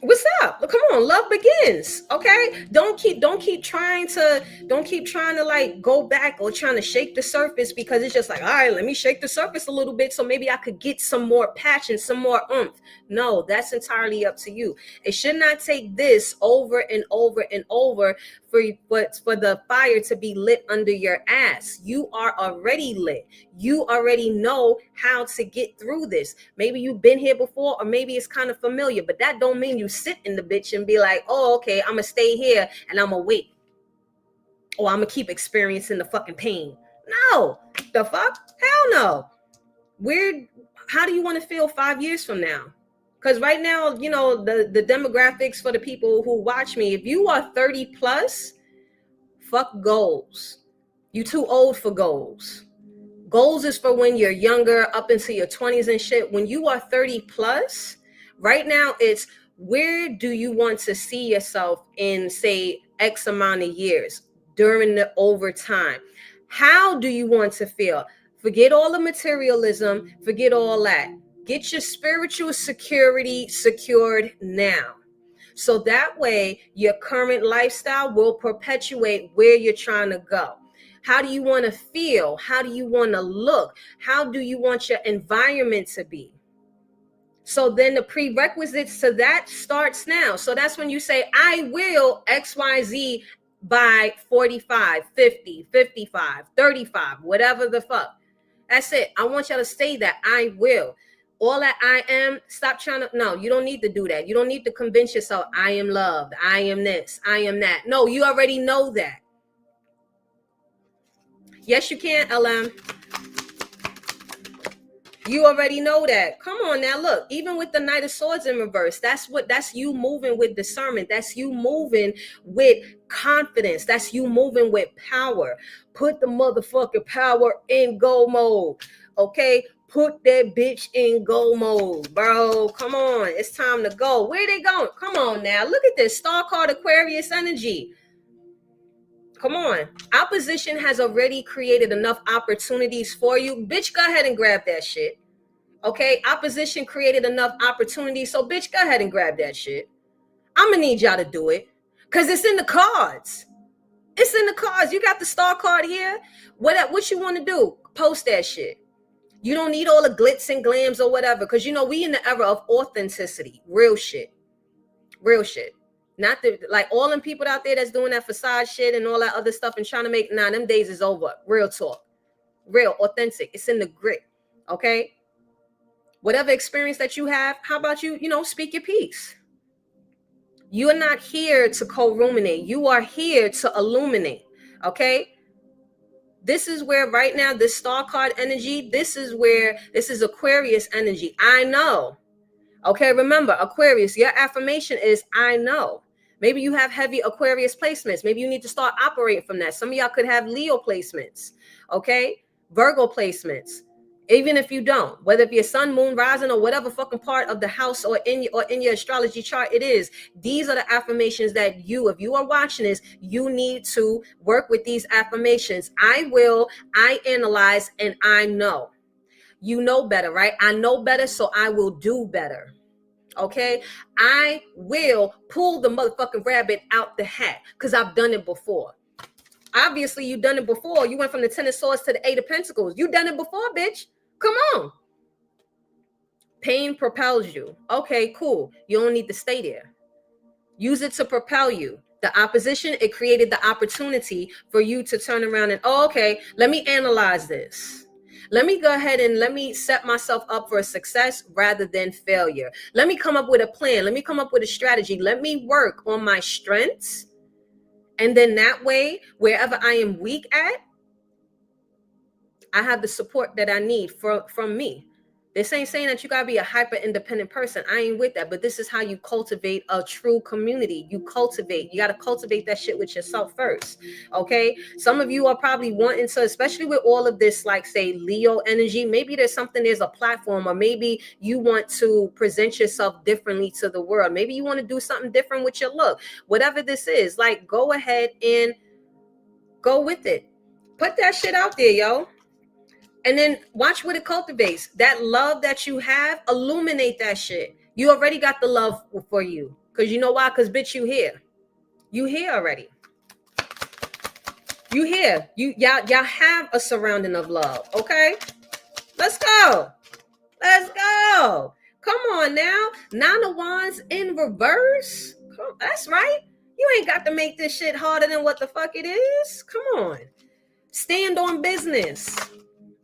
What's up? Come on, love begins. Okay, don't keep trying to like go back or trying to shake the surface, because it's just like, all right, let me shake the surface a little bit so maybe I could get some more passion, some more oomph. No, that's entirely up to you. It should not take this over and over and over for the fire to be lit under your ass. You are already lit. You already know how to get through this. Maybe you've been here before, or maybe it's kind of familiar, but that don't mean you sit in the bitch and be like, oh, okay, I'm gonna stay here and I'm gonna wait, or I'm gonna keep experiencing the fucking pain. No, the fuck, hell no. How do you want to feel 5 years from now? Because right now, the demographics for the people who watch me, if you are 30 plus, fuck goals. You too old for goals. Goals is for when you're younger, up into your 20s and shit. When you are 30 plus, right now it's, where do you want to see yourself in, say, X amount of years during the overtime? How do you want to feel? Forget all the materialism, forget all that. Get your spiritual security secured now. So that way your current lifestyle will perpetuate where you're trying to go. How do you want to feel? How do you want to look? How do you want your environment to be? So then the prerequisites to that starts now. So that's when you say, I will XYZ by 45, 50, 55, 35, whatever the fuck. That's it. I want y'all to say that I will. All that I am, stop trying to, no, you don't need to do that. You don't need to convince yourself, I am loved, I am this, I am that. No, you already know that. Yes, you can, LM. You already know that. Come on now, look, even with the Knight of Swords in reverse, that's you moving with discernment. That's you moving with confidence. That's you moving with power. Put the motherfucking power in go mode. Okay? Put that bitch in go mode, bro. Come on. It's time to go. Where they going? Come on now. Look at this star card, Aquarius energy. Come on. Opposition has already created enough opportunities for you. Bitch, go ahead and grab that shit. Okay? Opposition created enough opportunities. So, bitch, go ahead and grab that shit. I'm going to need y'all to do it. Because it's in the cards. It's in the cards. You got the star card here. What you want to do? Post that shit. You don't need all the glitz and glams or whatever. Because, we in the era of authenticity. Real shit. Real shit. Not the, like all them people out there that's doing that facade shit and all that other stuff and trying to make, them days is over. Real talk. Real, authentic. It's in the grit. Okay? Whatever experience that you have, how about you, speak your piece. You are not here to co-ruminate. You are here to illuminate. Okay? This is where right now, this star card energy, this is Aquarius energy. I know. Okay, remember, Aquarius, your affirmation is, I know. Maybe you have heavy Aquarius placements. Maybe you need to start operating from that. Some of y'all could have Leo placements, okay? Virgo placements. Even if you don't, whether it be a sun, moon, rising, or whatever fucking part of the house or in your astrology chart it is, these are the affirmations that if you are watching this, you need to work with these affirmations. I will, I analyze, and I know. You know better, right? I know better, so I will do better. Okay? I will pull the motherfucking rabbit out the hat because I've done it before. Obviously, you've done it before. You went from the 10 of Swords to the 8 of Pentacles. You've done it before, bitch. Come on. Pain propels you. Okay, cool. You don't need to stay there. Use it to propel you. The opposition, it created the opportunity for you to turn around and, okay, let me analyze this. Let me go ahead and let me set myself up for a success rather than failure. Let me come up with a plan. Let me come up with a strategy. Let me work on my strengths. And then that way, wherever I am weak at, I have the support that I need from me. This ain't saying that you gotta be a hyper independent person. I ain't with that, but this is how you cultivate a true community. You gotta cultivate that shit with yourself first. Okay. Some of you are probably wanting to, especially with all of this, like say Leo energy, maybe there's a platform, or maybe you want to present yourself differently to the world. Maybe you want to do something different with your look. Whatever this is, like, go ahead and go with it. Put that shit out there, yo. And then watch what it cultivates. That love that you have, illuminate that shit. You already got the love for you. Because you know why? Because bitch, you here. You here already. You here. Y'all have a surrounding of love. Okay? Let's go. Let's go. Come on now. 9 of Wands in reverse. That's right. You ain't got to make this shit harder than what the fuck it is. Come on. Stand on business.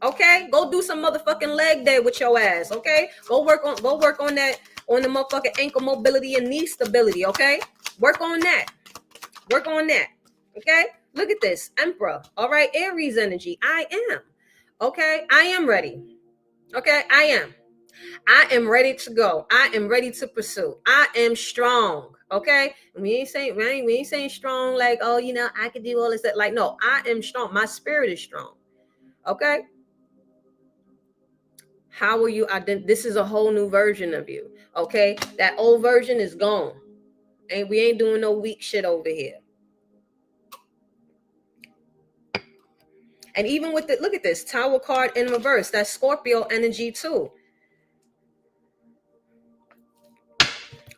Okay? Go do some motherfucking leg day with your ass. Okay? Go work on that, on the motherfucking ankle mobility and knee stability. Okay? Work on that. Work on that. Okay? Look at this. Emperor. All right? Aries energy. I am. Okay? I am ready. Okay? I am ready to go. I am ready to pursue. I am strong. Okay? We ain't saying strong like, oh, you know, I can do all this. That. Like, no, I am strong. My spirit is strong. Okay? How will you identify? This is a whole new version of you. Okay? That old version is gone. And we ain't doing no weak shit over here. And even with the, look at this, Tower card in reverse. That's Scorpio energy too.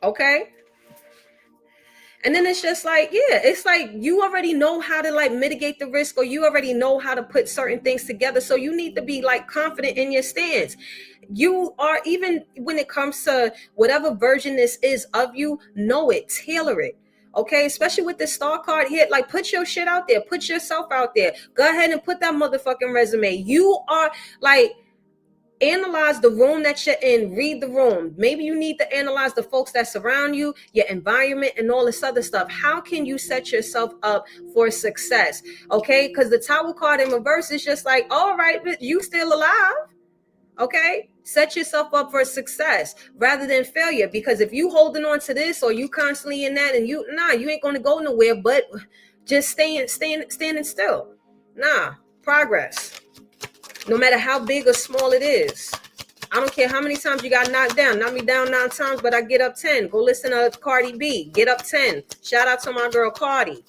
Okay? And then it's just like, yeah, it's like you already know how to like mitigate the risk, or you already know how to put certain things together. So you need to be like confident in your stance. You are, even when it comes to whatever version this is of you, know it, tailor it. Okay, especially with the star card here, like put your shit out there, put yourself out there. Go ahead and put that motherfucking resume. You are like, analyze the room that you're in, read the room. Maybe you need to analyze the folks that surround you, your environment, and all this other stuff. How can you set yourself up for success? Okay, because the Tower card in reverse is just like, all right, but you still alive. Okay, set yourself up for success rather than failure. Because if you holding on to this, or you constantly in that, and you ain't going to go nowhere but just standing still. Progress. No matter how big or small it is. I don't care how many times you got knocked down. Knock me down 9 times, but I get up 10. Go listen to Cardi B. Get up 10. Shout out to my girl Cardi.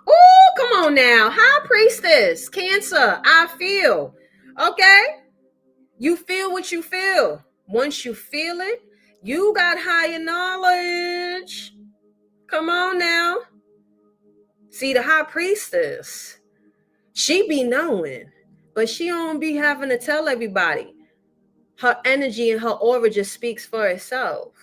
Oh, come on now. High Priestess. Cancer. I feel. Okay? You feel what you feel. Once you feel it, you got higher knowledge. Come on now. See, the High Priestess, she be knowing, but she don't be having to tell everybody. Her energy and her aura just speaks for itself.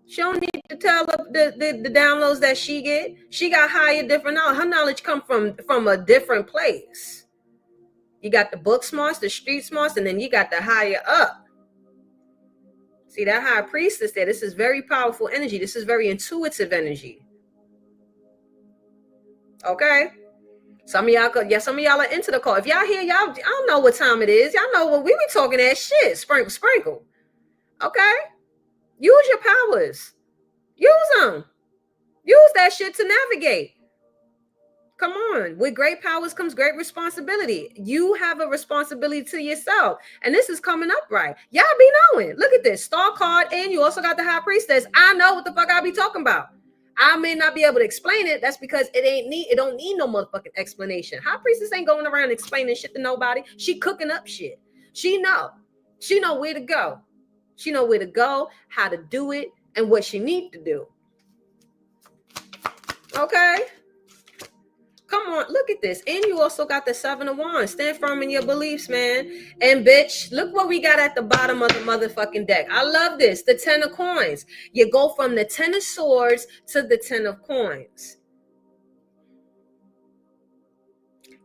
She don't need to tell the downloads that she get. She got higher, different knowledge. Her knowledge come from a different place. You got the book smarts, the street smarts, and then you got the higher up. See, that High Priestess there, this is very powerful energy. This is very intuitive energy. Okay? Some of y'all are into the call. If y'all here, y'all don't know what time it is. Y'all know what we be talking that shit. Sprinkle. Okay? Use your powers. Use them. Use that shit to navigate. Come on. With great powers comes great responsibility. You have a responsibility to yourself. And this is coming up right. Y'all be knowing. Look at this. Star card, and you also got the High Priestess. I know what the fuck I be talking about. I may not be able to explain it. That's because it don't need no motherfucking explanation. High Priestess ain't going around explaining shit to nobody. She cooking up shit. She know where to go. She know where to go, how to do it, and what she need to do. Okay? Come on, look at this. And you also got the 7 of Wands. Stand firm in your beliefs, man. And bitch, look what we got at the bottom of the motherfucking deck. I love this. The 10 of Coins. You go from the 10 of Swords to the 10 of Coins.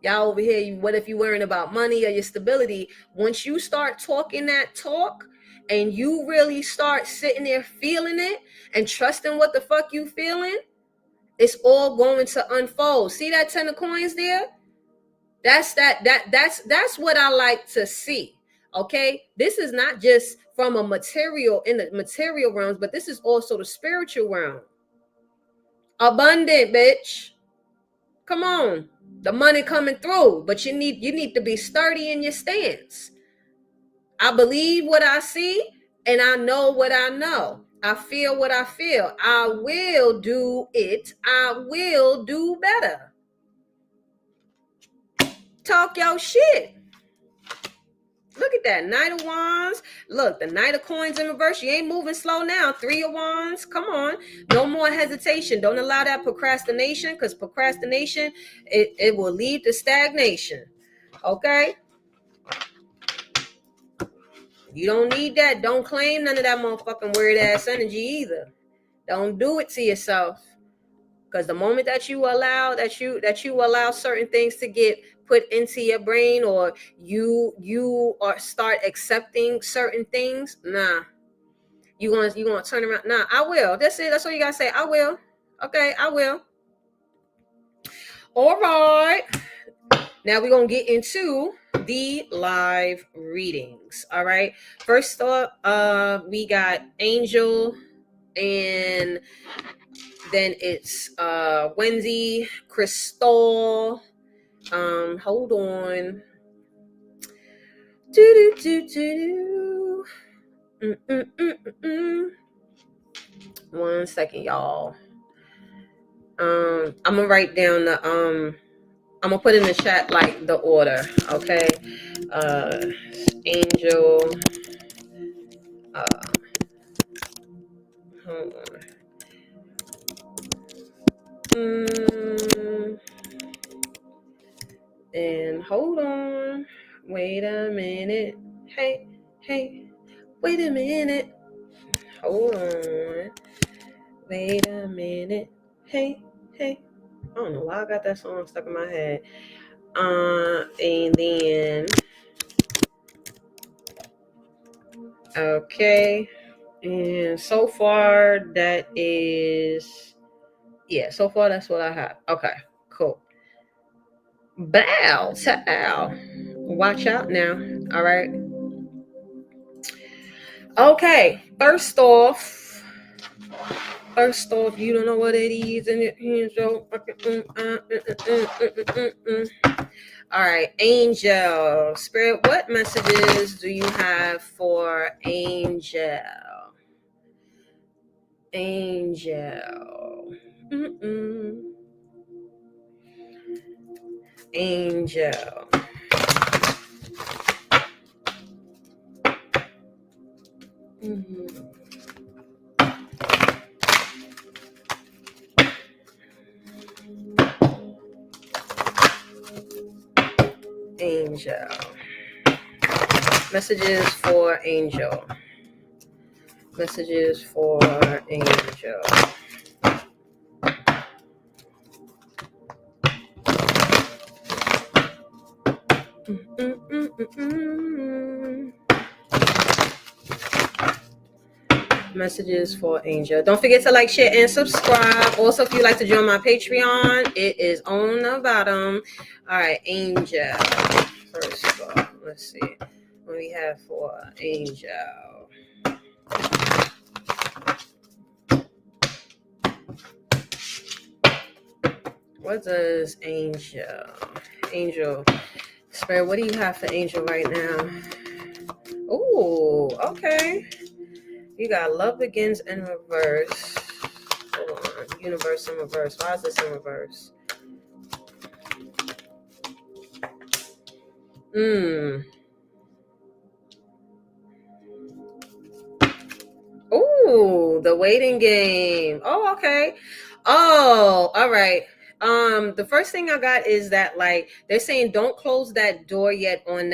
Y'all over here, what if you're worrying about money or your stability? Once you start talking that talk, and you really start sitting there feeling it and trusting what the fuck you feeling, it's all going to unfold. See that 10 of Coins there? That's what I like to see. Okay, this is not just from in the material realms, but this is also the spiritual realm. Abundant, bitch. Come on, the money coming through, but you need to be sturdy in your stance. I believe what I see, and I know what I know. I feel what I feel. I will do it. I will do better. Talk your shit. Look at that. Knight of Wands. Look, the Knight of Coins in reverse. You ain't moving slow now. Three of Wands. Come on. No more hesitation. Don't allow that procrastination, because procrastination, it will lead to stagnation. Okay? You don't need that. Don't claim none of that motherfucking weird ass energy either. Don't do it to yourself. Because the moment that you allow certain things to get put into your brain, or you start accepting certain things, nah, you gonna turn around. Nah, I will. That's it. That's all you gotta say. I will. Okay, I will. All right. Now we're gonna get into the live readings. All right. First up, we got Angel, and then it's Wendy, Crystal. Hold on. One second, y'all. I'm gonna write down the I'm gonna put in the chat like the order, okay? Angel. Hold on. And hold on. Wait a minute. Hey, wait a minute. Hold on. Wait a minute. Hey. I don't know why I got that song stuck in my head. And then okay. And so far that is, yeah, so far that's what I have. Okay, cool. Bow to Al. Watch out now. All right. Okay. First off, you don't know what it is, and it is so all right, Angel. Spirit, what messages do you have for Angel? Angel. Angel. Angel. Messages for Angel. Messages for Angel. Messages for Angel. Don't forget to like, share, and subscribe. Also, if you'd like to join my Patreon, it is on the bottom. All right, Angel. First of all, let's see what we have for Angel. What does Angel Spirit, what do you have for Angel right now? Oh, okay. You got Love Begins in reverse. Hold on. Universe in reverse. Why is this in reverse? Oh, the waiting game. Oh, okay. Oh, all right. The first thing I got is that, like, they're saying don't close that door yet on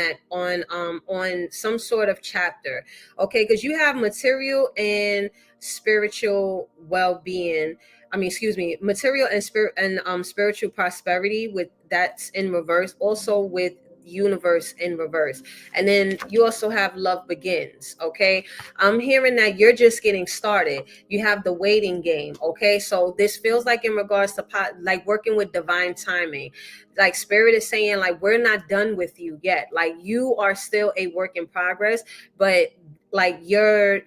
some sort of chapter. Okay, because you have material and spiritual well-being. Material and spirit and spiritual prosperity, with that's in reverse. Also with universe in reverse. And then you also have Love Begins. Okay, I'm hearing that you're just getting started. You have the waiting game. Okay, so this feels like in regards to like working with divine timing. Like Spirit is saying, like, we're not done with you yet. Like, you are still a work in progress, but like you're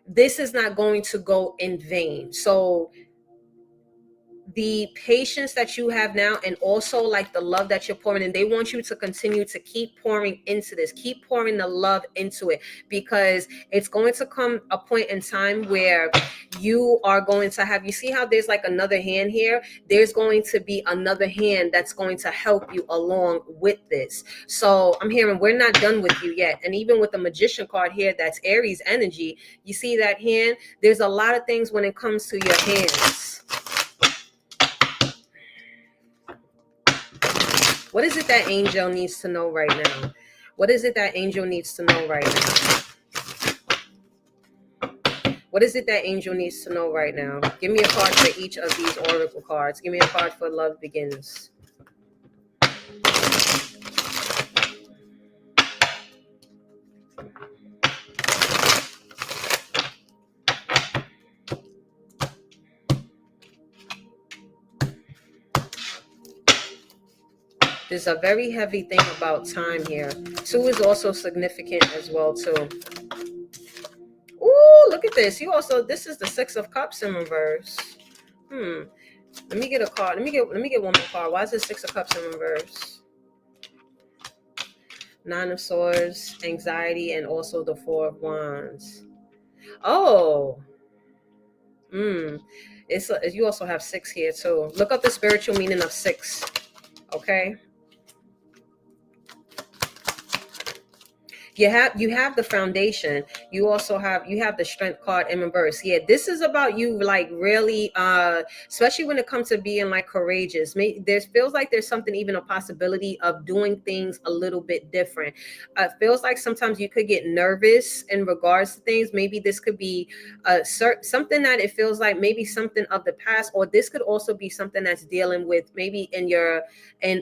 this is not going to go in vain. So the patience that you have now, and also like the love that you're pouring in, they want you to continue to keep pouring into this, keep pouring the love into it, because it's going to come a point in time where you are going to have, you see how there's like another hand here, there's going to be another hand that's going to help you along with this. So I'm hearing we're not done with you yet. And even with the Magician card here, that's Aries energy, you see that hand, there's a lot of things when it comes to your hands. What is it that angel needs to know right now? What is it that angel needs to know right now? What is it that angel needs to know right now? Give me a card for each of these oracle cards. Give me a card for Love Begins. There's a very heavy thing about time here. 2 is also significant as well too. Ooh, look at this. You also, this is the 6 of Cups in reverse. Let me get a card. Let me get one more card. Why is it 6 of Cups in reverse? 9 of Swords, anxiety, and also the 4 of Wands. Oh. You also have 6 here too. Look up the spiritual meaning of 6. Okay. You have the foundation. You also have the Strength card in reverse. Yeah, this is about you like really especially when it comes to being like courageous. There feels like there's something, even a possibility of doing things a little bit different. It feels like sometimes you could get nervous in regards to things. Maybe this could be something that it feels like maybe something of the past, or this could also be something that's dealing with maybe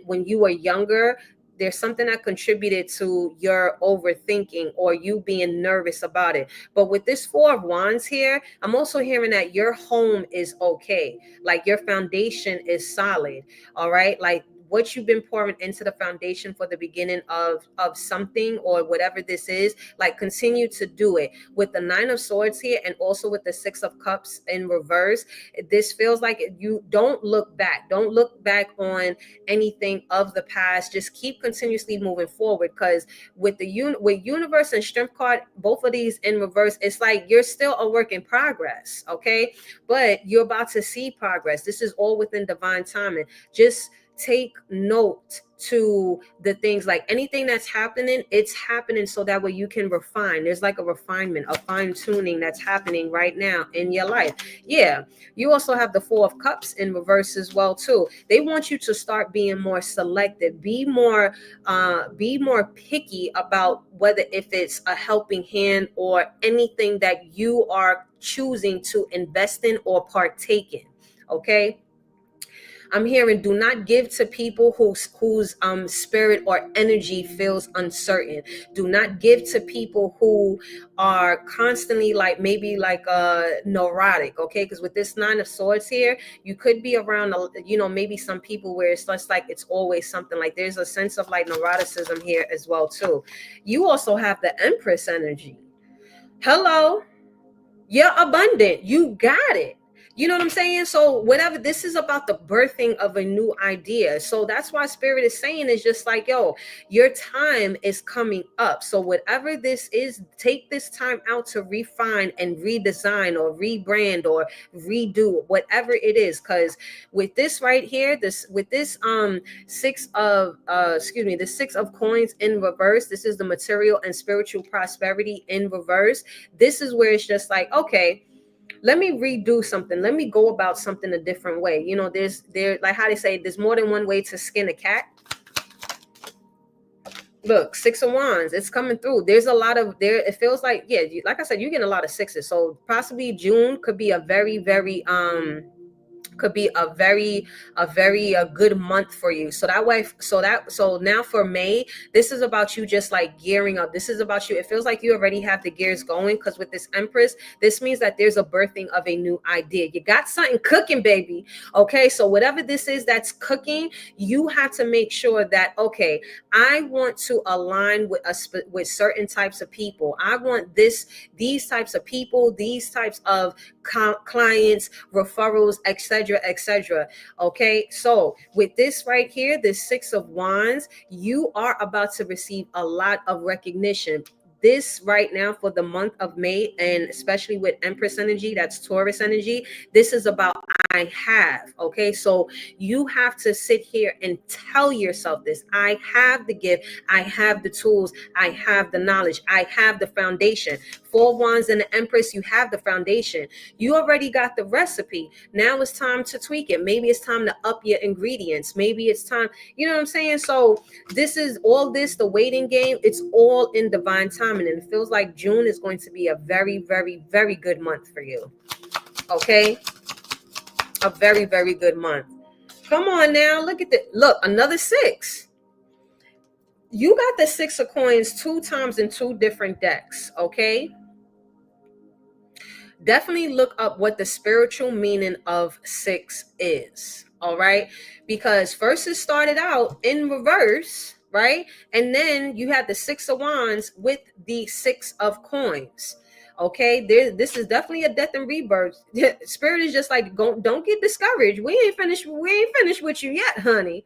when you were younger. There's something that contributed to your overthinking or you being nervous about it. But with this 4 of Wands here, I'm also hearing that your home is okay. Like your foundation is solid. All right. Like what you've been pouring into the foundation for the beginning of something or whatever this is, like continue to do it. With the 9 of Swords here and also with the 6 of Cups in reverse, this feels like you don't look back. Don't look back on anything of the past. Just keep continuously moving forward, because with with Universe and Strength card, both of these in reverse, it's like you're still a work in progress. Okay, but you're about to see progress. This is all within divine timing. Just take note to the things, like anything that's happening, it's happening so that way you can refine. There's like a refinement, a fine-tuning that's happening right now in your life. Yeah, you also have the 4 of Cups in reverse as well too. They want you to start being more selective, be more picky about whether if it's a helping hand or anything that you are choosing to invest in or partake in. Okay, I'm hearing do not give to people whose spirit or energy feels uncertain. Do not give to people who are constantly like maybe like neurotic. Okay, because with this 9 of Swords here, you could be around maybe some people where it's just like it's always something, like there's a sense of like neuroticism here as well too. You also have the Empress energy. Hello, you're abundant. You got it. You know what I'm saying? So whatever, this is about the birthing of a new idea. So that's why Spirit is saying is just like, yo, your time is coming up. So whatever this is, take this time out to refine and redesign or rebrand or redo whatever it is. Because with this right here, the 6 of Coins in reverse, this is the material and spiritual prosperity in reverse. This is where it's just like, okay, let me redo something. Let me go about something a different way. You know, there's like how they say, there's more than one way to skin a cat. Look, 6 of Wands, it's coming through. There's a lot of there. It feels like, yeah, like I said, you're getting a lot of 6s. So possibly June could be a very, very a good month for you. So that way, so now for May, this is about you just like gearing up. This is about you. It feels like you already have the gears going, because with this Empress, this means that there's a birthing of a new idea. You got something cooking, baby. Okay, so whatever this is that's cooking, you have to make sure that, okay, I want to align with certain types of people. I want these types of people, these types of clients, referrals, etc., etc., etc. Okay, so with this right here, this Six of Wands, you are about to receive a lot of recognition. This right now for the month of May, and especially with Empress energy, that's Taurus energy, this is about I have. Okay, so you have to sit here and tell yourself this: I have the gift, I have the tools, I have the knowledge, I have the foundation. Four Wands and the Empress, you have the foundation. You already got the recipe. Now it's time to tweak it. Maybe it's time to up your ingredients. Maybe it's time, you know what I'm saying? So this is all this, the waiting game, it's all in divine timing. And it feels like June is going to be a very, very, very good month for you. Okay? A very, very good month. Come on now, look at the look, another six. You got the Six of Coins 2 times in 2 different decks. Okay, definitely look up what the spiritual meaning of 6 is. All right, because first it started out in reverse, right? And then you had the Six of Wands with the Six of Coins. Okay, this is definitely a death and rebirth. Spirit is just like, don't get discouraged. We ain't finished with you yet, honey.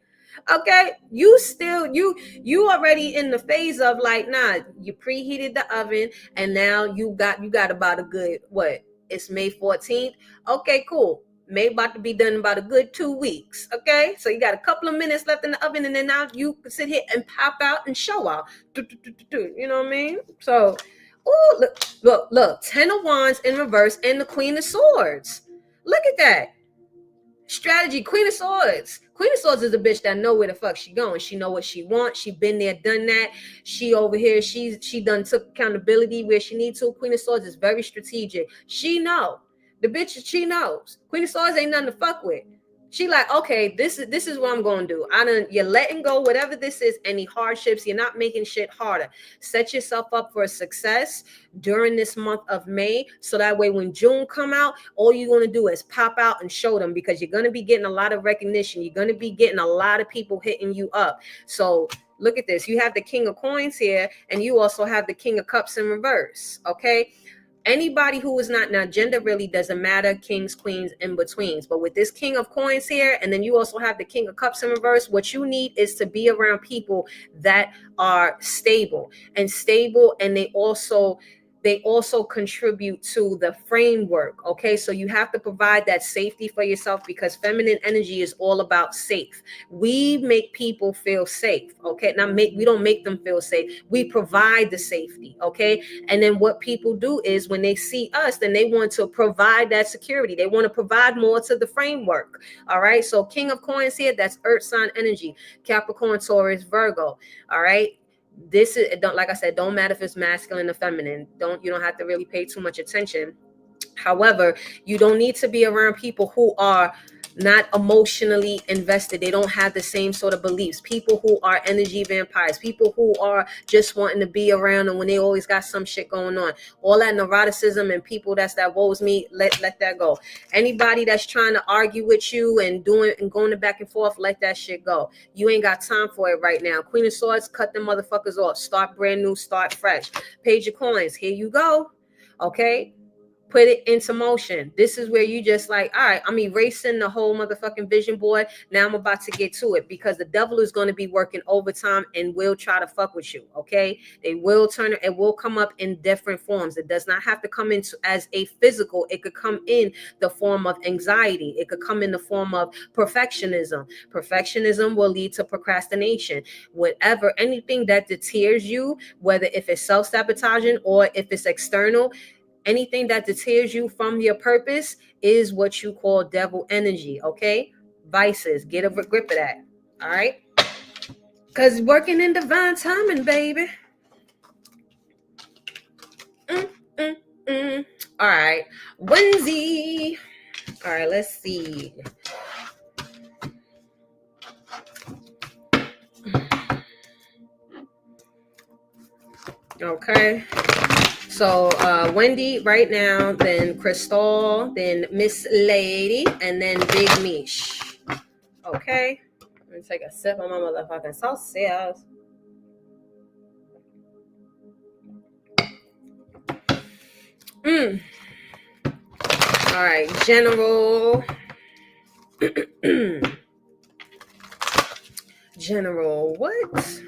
Okay, you still you already in the phase of like, nah, you preheated the oven, and now you got about a good, what, it's May 14th. Okay, cool. May about to be done in about a good 2 weeks. Okay, so you got a couple of minutes left in the oven, and then now you can sit here and pop out and show out. You know what I mean? So, oh, look, 10 of Wands in reverse and the Queen of Swords. Look at that. Strategy, Queen of Swords. Queen of Swords is a bitch that know where the fuck she going. She know what she wants. She been there, done that. She over here, she done took accountability where she need to. Queen of Swords is very strategic. She know. The bitch, she knows. Queen of Swords ain't nothing to fuck with. She like, okay, this is what I'm gonna do. You're letting go, whatever this is, any hardships, you're not making shit harder. Set yourself up for a success during this month of May, so that way when June come out, all you're gonna do is pop out and show them, because you're gonna be getting a lot of recognition. You're gonna be getting a lot of people hitting you up. So look at this. You have the King of Coins here, and you also have the King of Cups in reverse. Okay. Anybody who is not, now gender really doesn't matter, kings, queens, in betweens, but with this King of Coins here, and then you also have the King of Cups in reverse, what you need is to be around people that are stable, and they also contribute to the framework. Okay, so you have to provide that safety for yourself, because feminine energy is all about safe. We make people feel safe. Okay, we don't make them feel safe. We provide the safety. Okay, and then what people do is when they see us, then they want to provide that security. They want to provide more to the framework. All right, so King of Coins here, that's earth sign energy, Capricorn, Taurus, Virgo. All right, this is, don't, like I said, don't matter if it's masculine or feminine. You don't have to really pay too much attention. However, you don't need to be around people who are not emotionally invested. They don't have the same sort of beliefs. People who are energy vampires, people who are just wanting to be around, and when they always got some shit going on. All that neuroticism and people that's that woes me, let that go. Anybody that's trying to argue with you and going back and forth, let that shit go. You ain't got time for it right now. Queen of Swords, cut them motherfuckers off. Start brand new, start fresh. Page of Coins, here you go. Okay, put it into motion. This is where you just like, all right, I'm erasing the whole motherfucking vision board. Now I'm about to get to it, because the devil is going to be working overtime and will try to fuck with you. Okay, they will it will come up in different forms. It does not have to come into as a physical. It could come in the form of anxiety. It could come in the form of perfectionism. Perfectionism will lead to procrastination. Whatever, anything that deters you, whether if it's self-sabotaging or if it's external, anything that deters you from your purpose is what you call devil energy. Okay, vices, get a grip of that. All right, because working in divine timing, baby. All right, Wednesday. All right, let's see. Okay, so Wendy right now, then Crystal, then Miss Lady, and then Big Mish. Okay, let me take a sip of my motherfucking sauce. All right, General. General, what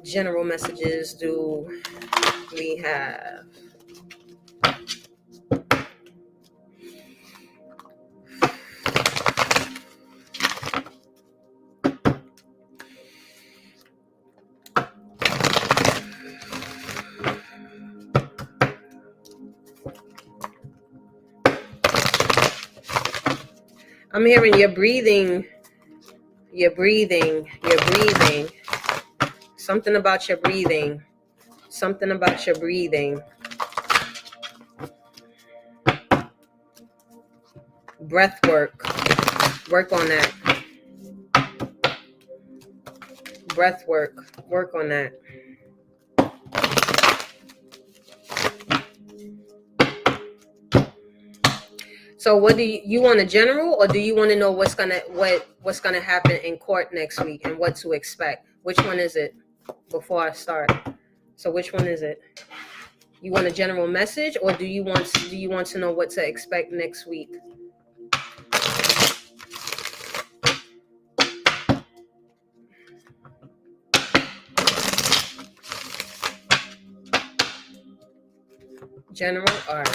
general messages do we have? I'm hearing you're breathing. You're breathing. You're breathing. Something about your breathing. Something about your breathing. Breath work. Work on that. Breath work. Work on that. So what do you want a general, or do you want to know what's gonna happen in court next week and what to expect? Which one is it before I start? So which one is it? You want a general message, or do you want to know what to expect next week? General? All right.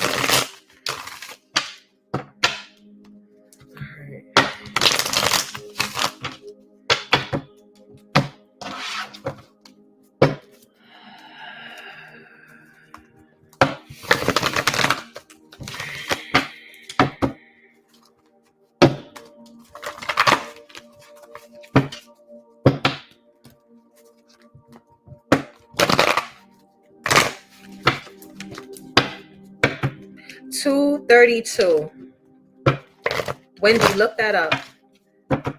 232. Wendy, look that up.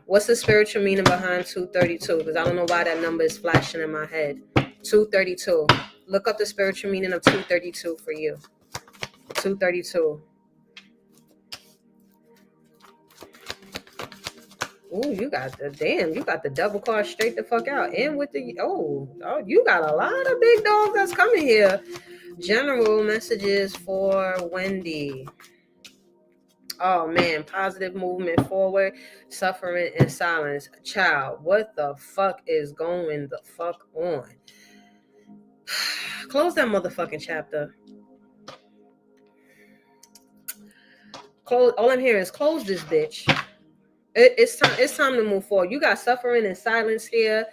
What's the spiritual meaning behind 232? Because I don't know why that number is flashing in my head. 232. Look up the spiritual meaning of 232 for you. 232. Ooh, you got the double card straight the fuck out. And with the, you got a lot of big dogs that's coming here. General messages for Wendy. Oh man, positive movement forward, suffering in silence. Child, what the fuck is going the fuck on? Close that motherfucking chapter. Close. All I'm hearing is close this bitch. It's time to move forward. You got suffering in silence here,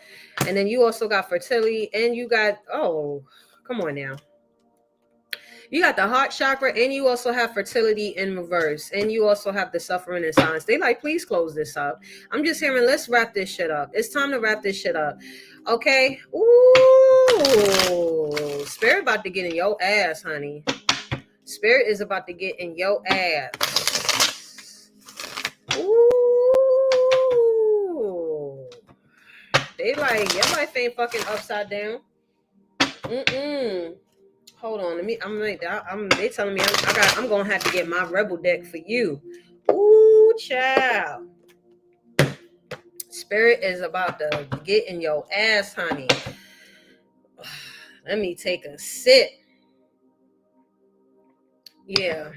and then you also got fertility, and you got, come on now. You got the heart chakra, and you also have fertility in reverse, and you also have the suffering in silence. They like, please close this up. I'm just hearing, let's wrap this shit up. It's time to wrap this shit up. Okay? Ooh. Spirit about to get in your ass, honey. Spirit is about to get in your ass. Ooh. They like, your life ain't fucking upside down. Hold on, they telling me I'm gonna have to get my rebel deck for you. Ooh, child. Spirit is about to get in your ass, honey. Let me take a sip. Yeah.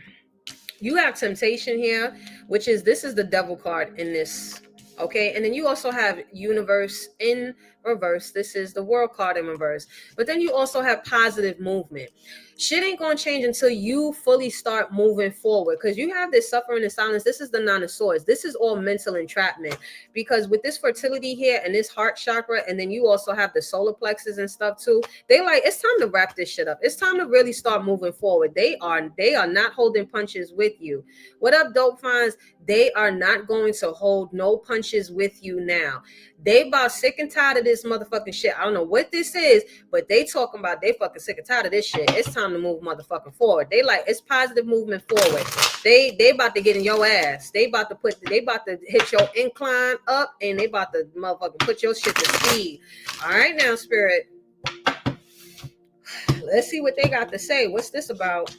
You have temptation here, this is the devil card in this. Okay, and then you also have universe in reverse. This is the world card in reverse. But then you also have positive movement. Shit ain't gonna change until you fully start moving forward, because you have this suffering and silence. This is the Nine of Swords. This is all mental entrapment, because with this fertility here and this heart chakra, and then you also have the solar plexus and stuff too. They like, it's time to wrap this shit up. It's time to really start moving forward. They are not holding punches with you. What up, dope finds? They are not going to hold no punches with you now. They about sick and tired of this motherfucking shit. I don't know what this is, but they talking about they fucking sick and tired of this shit. It's time to move motherfucking forward. They like, it's positive movement forward. They about to get in your ass. They about to hit your incline up, and they about to motherfucking put your shit to speed. All right now, Spirit. Let's see what they got to say. What's this about?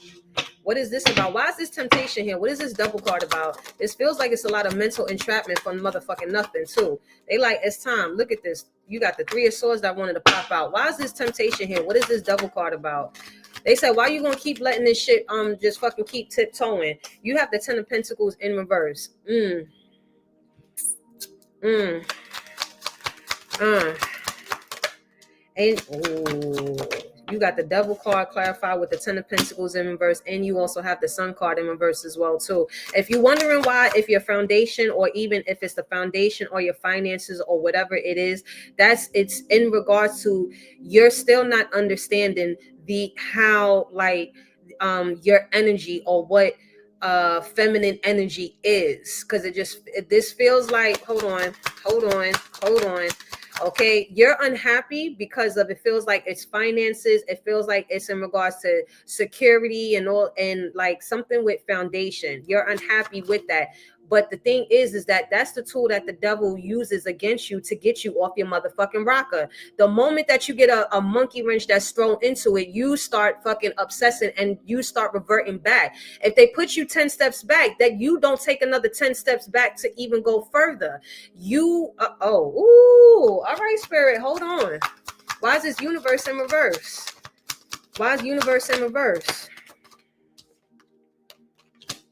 What is this about? Why is this temptation here? What is this double card about? This feels like it's a lot of mental entrapment from motherfucking nothing too. They like, it's time. Look at this. You got the Three of Swords that wanted to pop out. Why is this temptation here? What is this double card about? They said, why you gonna keep letting this shit just fucking keep tiptoeing? You have the Ten of Pentacles in reverse. Mm. Uh. And you got the devil card clarified with the 10 of pentacles in reverse, and you also have the sun card in reverse as well too. If you're wondering why, if your foundation, or even if it's the foundation or your finances or whatever it is, it's in regards to you're still not understanding the how, like, your energy, or what feminine energy is, because this feels like, hold on. Okay, you're unhappy because of, it feels like it's finances, it feels like it's in regards to security and all, and like something with foundation. You're unhappy with that. But the thing is that that's the tool that the devil uses against you to get you off your motherfucking rocker. The moment that you get a monkey wrench that's thrown into it, you start fucking obsessing and you start reverting back. If they put you 10 steps back, that you don't take another 10 steps back to even go further. All right, spirit, hold on. Why is this universe in reverse? Why is universe in reverse?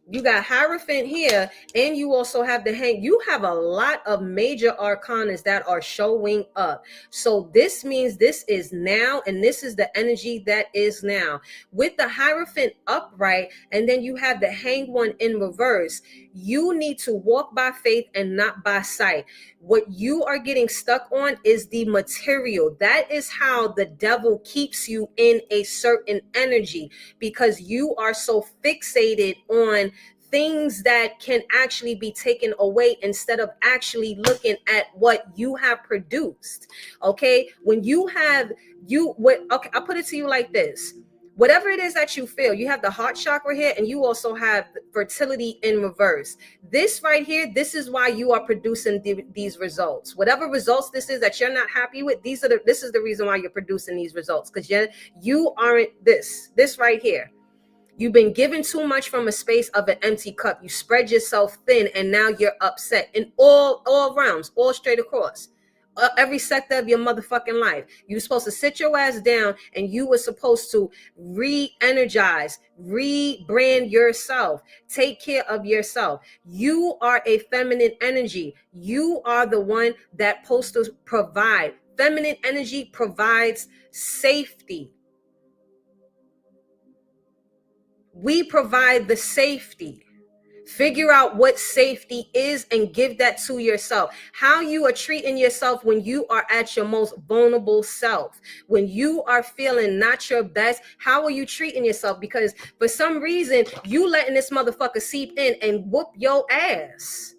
You got Hierophant here, and you also have the Hang. You have a lot of major arcanas that are showing up. So this means this is now, and this is the energy that is now. With the Hierophant upright, and then you have the Hanged One in reverse. You need to walk by faith and not by sight. What you are getting stuck on is the material. That is how the devil keeps you in a certain energy, because you are so fixated on things that can actually be taken away instead of actually looking at what you have produced. Okay, when you have okay, I'll put it to you like this. Whatever it is that you feel, you have the heart chakra here, and you also have fertility in reverse. This right here, this is why you are producing these results. Whatever results this is that you're not happy with, this is the reason why you're producing these results, because you aren't this right here. You've been given too much from a space of an empty cup. You spread yourself thin, and now you're upset in all realms, all straight across. Every sector of your motherfucking life. You're supposed to sit your ass down, and you were supposed to re-energize, rebrand yourself, take care of yourself. You are a feminine energy. You are the one that's supposed to provide. Feminine energy provides safety. We provide the safety. Figure out what safety is and give that to yourself. How you are treating yourself when you are at your most vulnerable self. When you are feeling not your best, how are you treating yourself? Because for some reason, you letting this motherfucker seep in and whoop your ass.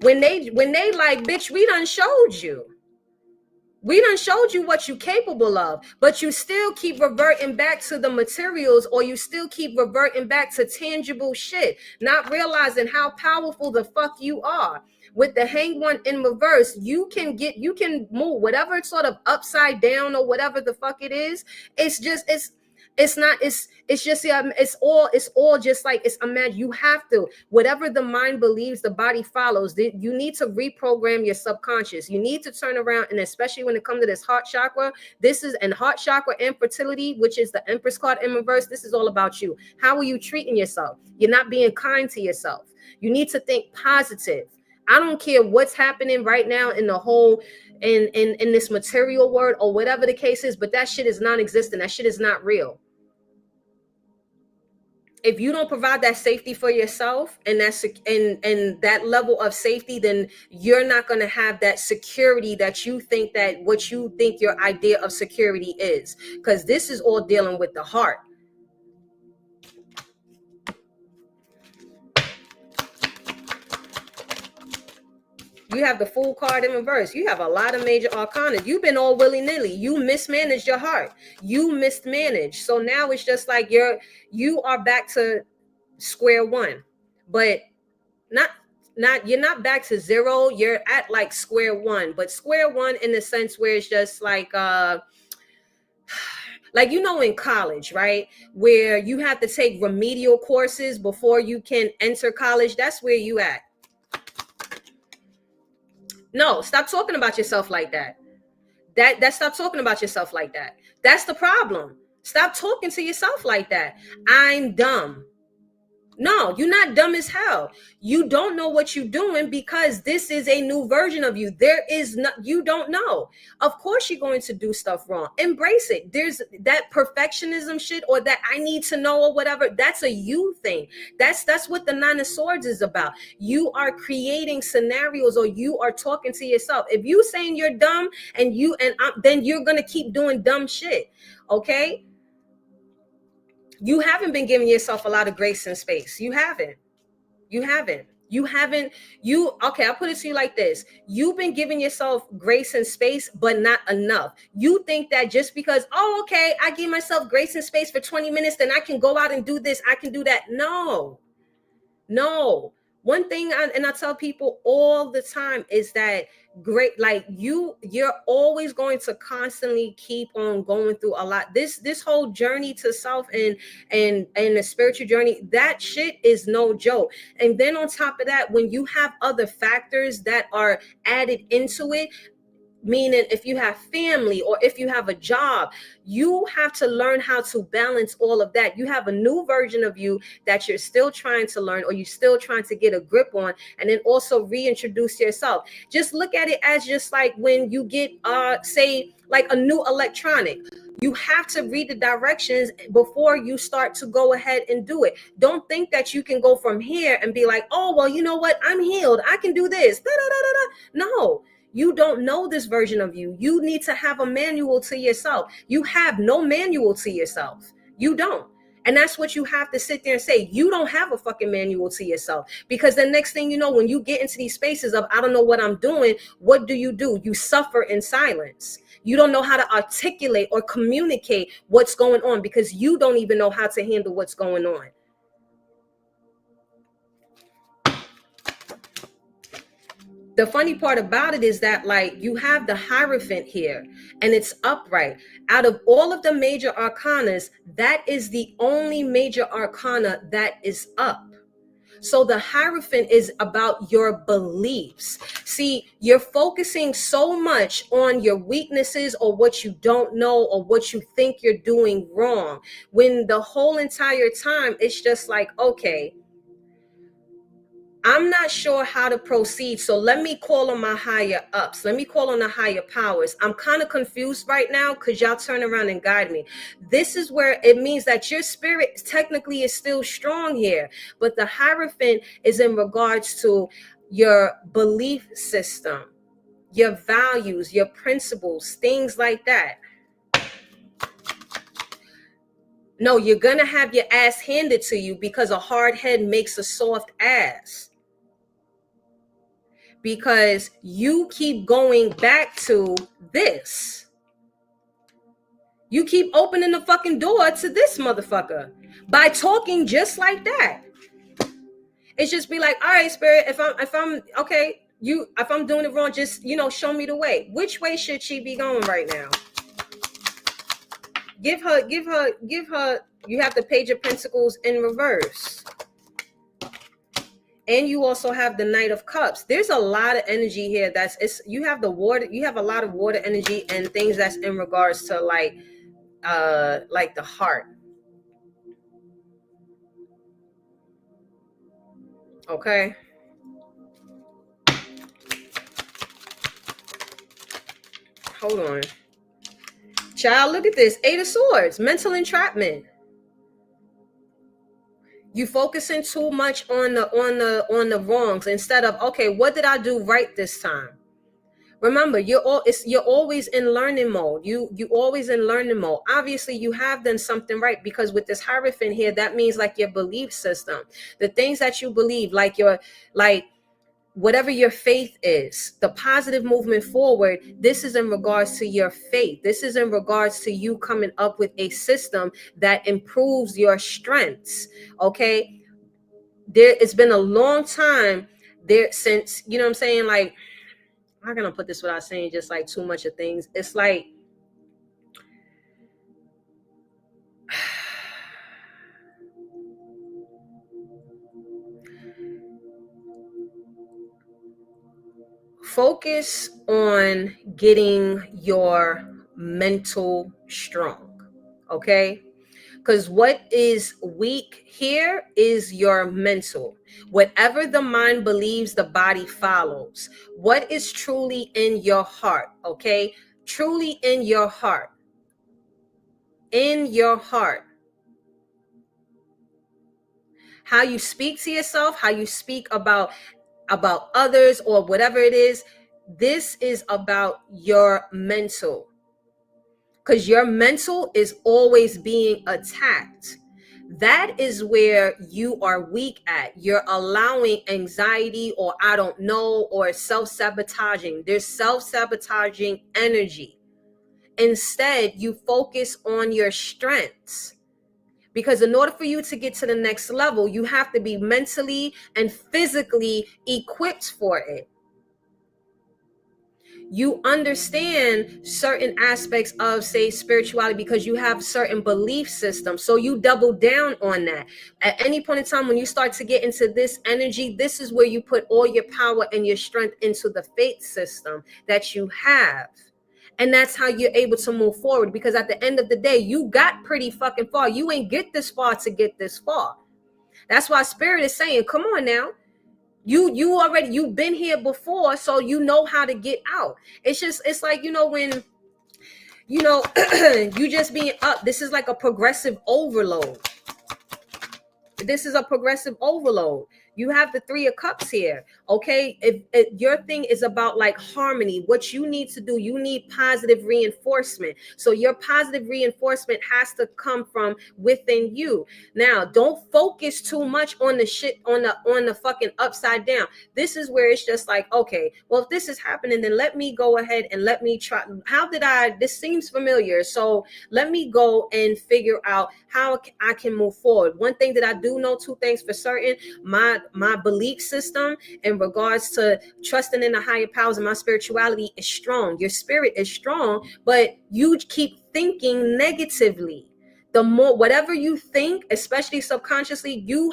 When they like, bitch, we done showed you. We done showed you what you're capable of, but you still keep reverting back to the materials, or you still keep reverting back to tangible shit, not realizing how powerful the fuck you are. With the Hanged One in reverse, you can move whatever sort of upside down or whatever the fuck it is. It's all just like, it's imagine you have to, whatever the mind believes, the body follows. You need to reprogram your subconscious. You need to turn around, and especially when it comes to this heart chakra, heart chakra and fertility, which is the Empress card in reverse. This is all about you. How are you treating yourself? You're not being kind to yourself. You need to think positive. I don't care what's happening right now in the whole in this material world or whatever the case is, but that shit is non-existent. That shit is not real. If you don't provide that safety for yourself, and that level of safety, then you're not going to have that security that you think, that what you think your idea of security is, because this is all dealing with the heart. You have the Fool card in reverse. You have a lot of major arcana. You've been all willy-nilly. You mismanaged your heart. You mismanaged. So now it's just like you are back to square one. But you're not back to zero. You're at like square one. But square one in the sense where it's just like in college, right? Where you have to take remedial courses before you can enter college. That's where you at. No, stop talking about yourself like that. That stop talking about yourself like that. That's the problem. Stop talking to yourself like that. I'm dumb. No, you're not dumb as hell. You don't know what you're doing because this is a new version of you. There is not, you don't know. Of course you're going to do stuff wrong. Embrace it. There's that perfectionism shit or that I need to know or whatever. That's a you thing. That's what the Nine of Swords is about. You are creating scenarios or you are talking to yourself. If you saying you're dumb and then you're going to keep doing dumb shit. Okay? You haven't been giving yourself a lot of grace and space. You haven't. You haven't. You haven't. Okay, I'll put it to you like this. You've been giving yourself grace and space, but not enough. You think that just because, oh, okay, I give myself grace and space for 20 minutes, then I can go out and do this, I can do that. No. One thing I tell people all the time is that like you're always going to constantly keep on going through a lot. This whole journey to self and the spiritual journey, that shit is no joke. And then on top of that, when you have other factors that are added into it, meaning if you have family or if you have a job, you have to learn how to balance all of that. You have a new version of you that you're still trying to learn or you're still trying to get a grip on, and then also reintroduce yourself. Just look at it as just like when you get say like a new electronic. You have to read the directions before you start to go ahead and do it. Don't think that you can go from here and be like, oh, well, you know what? I'm healed. I can do this. Da, da, da, da, da. No. You don't know this version of you. You need to have a manual to yourself. You have no manual to yourself. You don't. And that's what you have to sit there and say. You don't have a fucking manual to yourself. Because the next thing you know, when you get into these spaces of, I don't know what I'm doing, what do? You suffer in silence. You don't know how to articulate or communicate what's going on because you don't even know how to handle what's going on. The funny part about it is that, like, you have the Hierophant here and it's upright. Out of all of the major arcanas, that is the only major arcana that is up. So the Hierophant is about your beliefs. See, you're focusing so much on your weaknesses or what you don't know or what you think you're doing wrong, when the whole entire time it's just like, okay, I'm not sure how to proceed. So let me call on my higher ups. Let me call on the higher powers. I'm kind of confused right now because y'all turn around and guide me. This is where it means that your spirit technically is still strong here. But the Hierophant is in regards to your belief system, your values, your principles, things like that. No, you're going to have your ass handed to you because a hard head makes a soft ass. Because you keep going back to this. You keep opening the fucking door to this motherfucker by talking just like that. It's just be like, all right, spirit, if I'm okay, if I'm doing it wrong, just, show me the way. Which way should she be going right now? Give her, you have the Page of Pentacles in reverse. And you also have the Knight of Cups. There's a lot of energy here. You have the water. You have a lot of water energy and things that's in regards to like the heart. Okay. Hold on. Child, look at this. 8 of Swords. Mental entrapment. You focusing too much on the wrongs instead of, okay, what did I do right this time? Remember, you're always in learning mode. You always in learning mode. Obviously, you have done something right, because with this Hierophant here, that means like your belief system, the things that you believe, like whatever your faith is, the positive movement forward. This is in regards to your faith. This is in regards to you coming up with a system that improves your strengths. Okay, it's been a long time there since, you know what I'm saying, like, how can I put this without saying just like too much of things? It's like, focus on getting your mental strong. Okay, Because what is weak here is your mental. Whatever the mind believes, the body follows. What is truly in your heart, okay? Truly in your heart. In your heart. How you speak to yourself, how you speak about others or whatever it is, this is about your mental. Because your mental is always being attacked. That is where you are weak at. You're allowing anxiety, or I don't know, or self-sabotaging. There's self-sabotaging energy. Instead, you focus on your strengths. Because in order for you to get to the next level, you have to be mentally and physically equipped for it. You understand certain aspects of, say, spirituality because you have certain belief systems. So you double down on that. At any point in time, when you start to get into this energy, this is where you put all your power and your strength into the faith system that you have. And that's how you're able to move forward. Because at the end of the day, you got pretty fucking far. You ain't get this far to get this far. That's why Spirit is saying, come on now. You've been here before, so you know how to get out. It's like, when, you just being up. This is like a progressive overload. This is a progressive overload. You have the Three of Cups here, okay? If your thing is about like harmony, what you need to do, you need positive reinforcement. So your positive reinforcement has to come from within you. Now, don't focus too much on the shit, on the fucking upside down. This is where it's just like, okay, well, if this is happening, then let me go ahead and let me try. This seems familiar. So let me go and figure out how I can move forward. One thing that I do know, two things for certain, my belief system in regards to trusting in the higher powers and my spirituality is strong. Your spirit is strong, but you keep thinking negatively. The more, whatever you think, especially subconsciously, you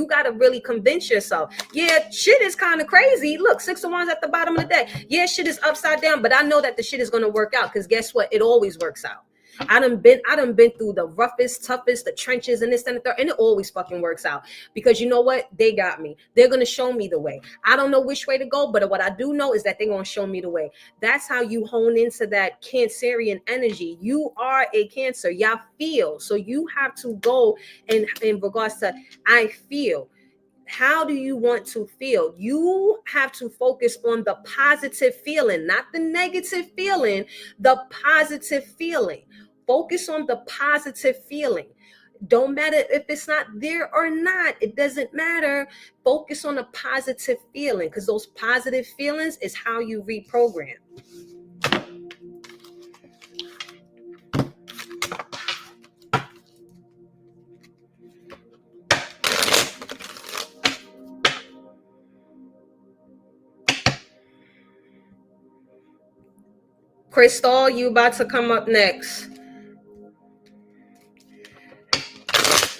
got to really convince yourself. Yeah, shit is kind of crazy. Look, 6 of Wands at the bottom of the deck. Yeah, shit is upside down, but I know that the shit is going to work out, because guess what? It always works out. I done been through the roughest, toughest, the trenches, and this and the third, and it always fucking works out. Because you know what? They got me. They're gonna show me the way. I don't know which way to go, but what I do know is that they're gonna show me the way. That's how you hone into that Cancerian energy. You are a Cancer. Y'all feel. So you have to go in regards to I feel. How do you want to feel? You have to focus on the positive feeling, not the negative feeling, the positive feeling. Focus on the positive feeling. Don't matter if it's not there or not. It doesn't matter. Focus on a positive feeling, because those positive feelings is how you reprogram. Crystal, you about to come up next.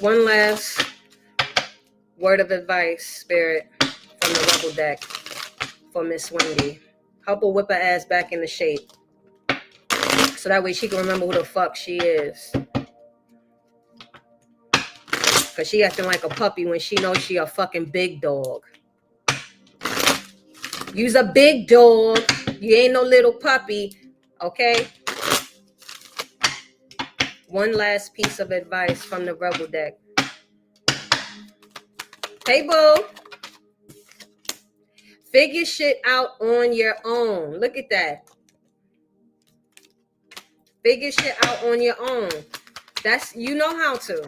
One last word of advice, Spirit, from the Rebel deck for Miss Wendy. Help her whip her ass back into shape, so that way she can remember who the fuck she is. Because she acting like a puppy when she knows she a fucking big dog. You's a big dog. You ain't no little puppy. Okay? One last piece of advice from the Rebel deck. Hey, boo. Figure shit out on your own. Look at that. Figure shit out on your own. That's, you know how to.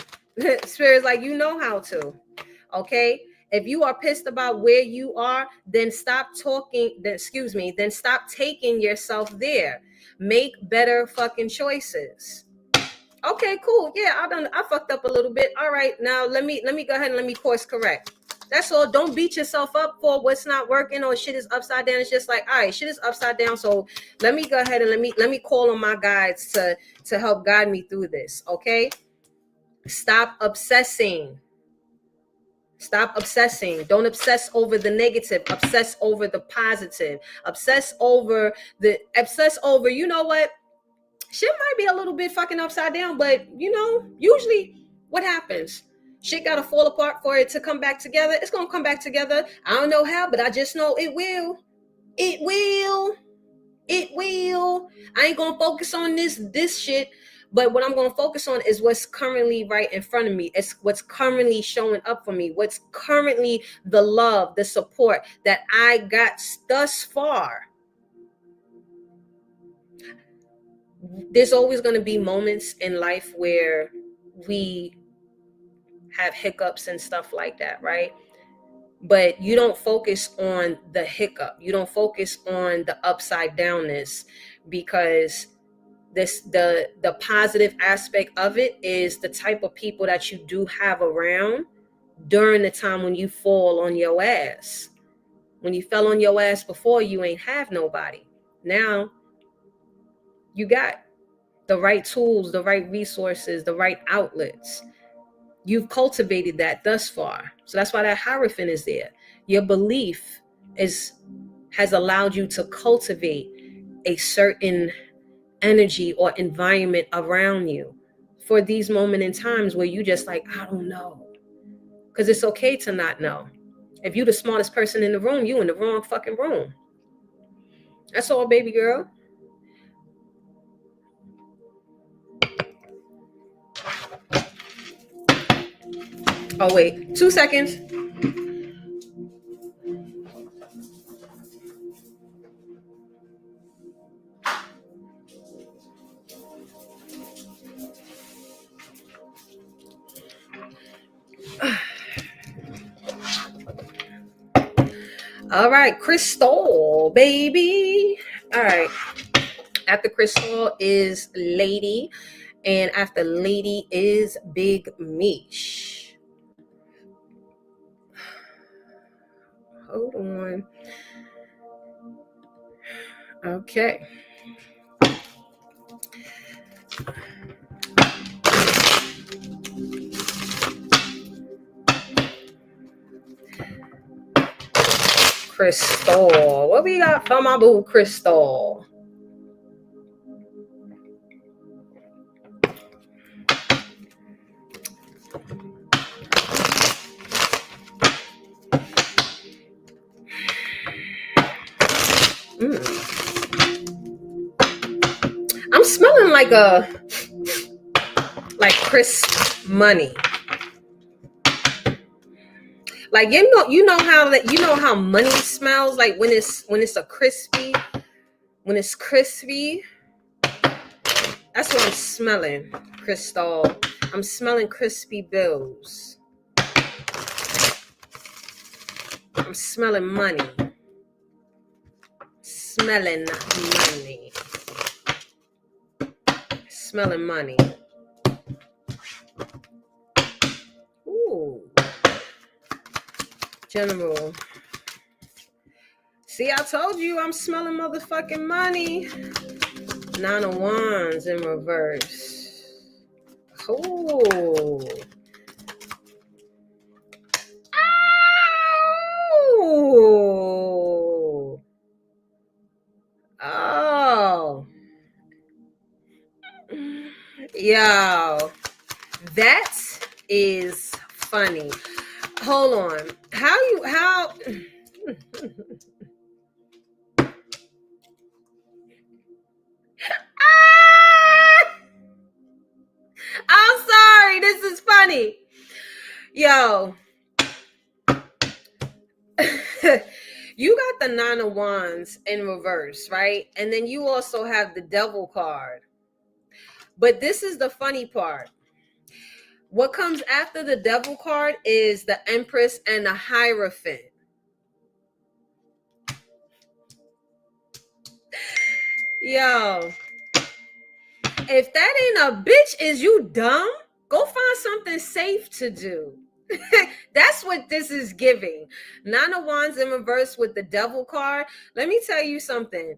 Spirit's like, you know how to. Okay? If you are pissed about where you are, then stop talking. Then stop taking yourself there. Make better fucking choices. Okay, cool. Yeah, I fucked up a little bit. All right, now let me go ahead and let me course correct. That's all. Don't beat yourself up for what's not working or shit is upside down. It's just like, all right, shit is upside down. So let me go ahead and let me call on my guides to help guide me through this. Okay. Stop obsessing. Stop obsessing. Don't obsess over the negative. Obsess over the positive. Obsess over, you know what? Shit might be a little bit fucking upside down, but you know, usually what happens? Shit gotta fall apart for it to come back together. It's gonna come back together. I don't know how, but I just know it will. It will. It will. I ain't gonna focus on this shit, but what I'm gonna focus on is what's currently right in front of me. It's what's currently showing up for me. What's currently the love, the support that I got thus far. There's always gonna be moments in life where we have hiccups and stuff like that, right? But you don't focus on the hiccup. You don't focus on the upside downness, because the positive aspect of it is the type of people that you do have around during the time when you fall on your ass. When you fell on your ass before, you ain't have nobody. Now you got the right tools, the right resources, the right outlets. You've cultivated that thus far. So that's why that Hierophant is there. Your belief has allowed you to cultivate a certain energy or environment around you for these moments in times where you just like, I don't know. Because it's okay to not know. If you're the smartest person in the room, you in the wrong fucking room. That's all, baby girl. Oh, wait. 2 seconds. All right, Crystal, baby. All right. After Crystal is Lady, and after Lady is Big Meesh. Hold on. Okay. Crystal. What we got for my boo, Crystal? I'm smelling like crisp money. Like you know how money smells like when it's crispy. That's what I'm smelling, Crystal. I'm smelling crispy bills. I'm smelling money. Smelling money. Smelling money. Ooh. General. See, I told you I'm smelling motherfucking money. 9 of Wands in reverse. Ooh. Ow. Oh. Yo. That is funny. Hold on. How I'm sorry. This is funny. Yo. You got the 9 of Wands in reverse, right? And then you also have the Devil card. But this is the funny part. What comes after the Devil card is the Empress and the Hierophant. Yo, if that ain't a bitch, is you dumb? Go find something safe to do. That's what this is giving. 9 of Wands in reverse with the Devil card. Let me tell you something.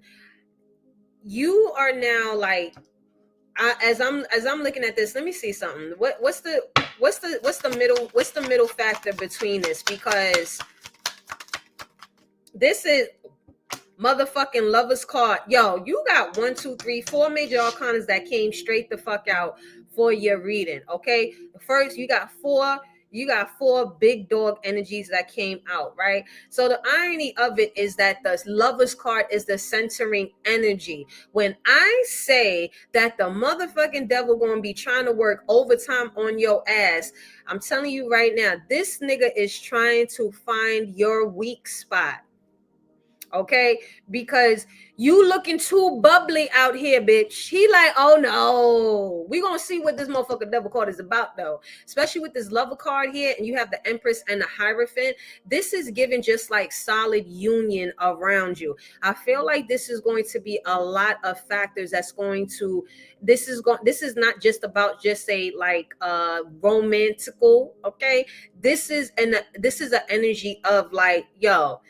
You are now like, as I'm looking at this, let me see something. What's the middle factor between this? Because this is motherfucking Lover's card. Yo, you got 1, 2, 3, 4 major arcanas that came straight the fuck out for your reading. Okay. First, you got four big dog energies that came out, right? So the irony of it is that the Lover's card is the centering energy. When I say that the motherfucking devil gonna be trying to work overtime on your ass, I'm telling you right now, this nigga is trying to find your weak spot. Okay, because you looking too bubbly out here, bitch. He like, oh no, we gonna see what this motherfucker devil card is about, though. Especially with this Lover card here, and you have the Empress and the Hierophant. This is giving just like solid union around you. I feel like this is going to be a lot of factors that's going to. This is not just about just a like romantical. Okay, this is an energy of like, yo,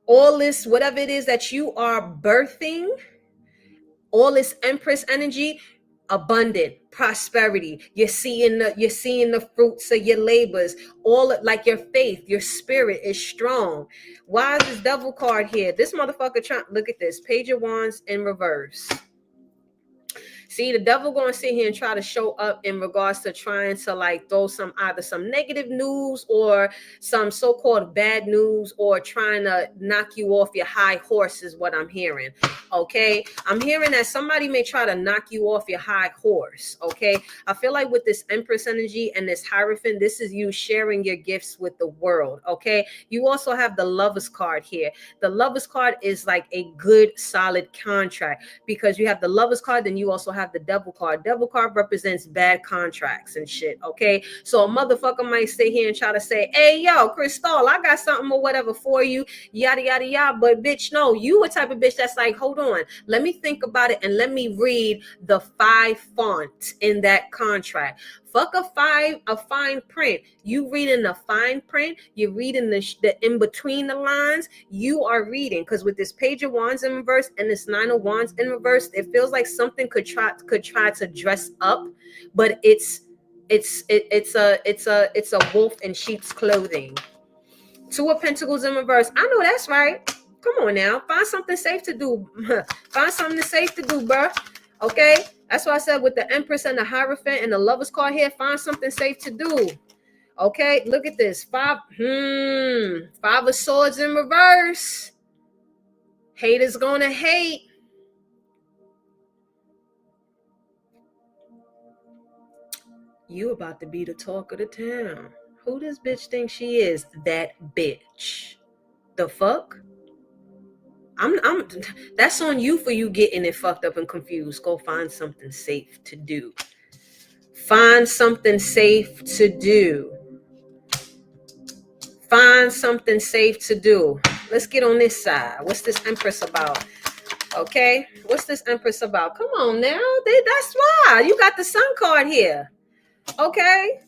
all this, whatever it is that you are birthing, all this Empress energy, abundant prosperity. You're seeing the fruits of your labors. All like your faith, your spirit is strong. Why is this devil card here? This motherfucker trying. Look at this Page of Wands in reverse. See, the devil going to sit here and try to show up in regards to trying to like throw either some negative news or some so-called bad news, or trying to knock you off your high horse is what I'm hearing. Okay. I'm hearing that somebody may try to knock you off your high horse. Okay. I feel like with this Empress energy and this Hierophant, this is you sharing your gifts with the world. Okay. You also have the Lover's card here. The Lover's card is like a good solid contract, because you have the Lover's card, then you also have the devil card. Devil card represents bad contracts and shit. Okay, so a motherfucker might stay here and try to say, hey yo, Crystal, I got something or whatever for you, yada yada yada. But bitch, no, you a type of bitch that's like, hold on, let me think about it and let me read the 5 font in that contract. Fuck a fine print. You reading the fine print. You're reading the in between the lines. You are reading, because with this Page of Wands in reverse and this 9 of Wands in reverse, it feels like something could try to dress up, but it's a wolf in sheep's clothing. 2 of Pentacles in reverse. I know that's right. Come on now, find something safe to do. Find something safe to do, bruh. Okay, that's why I said with the Empress and the Hierophant and the Lover's card here, find something safe to do. Okay, look at this. 5 of Swords in reverse. Haters gonna hate. You about to be the talk of the town. Who this bitch thinks she is? That bitch. The fuck? I'm that's on you for you getting it fucked up and confused. Go find something safe to do. Find something safe to do. Find something safe to do. Let's get on this side. What's this Empress about? Okay, what's this Empress about? Come on now. That's why you got the Sun card here. Okay,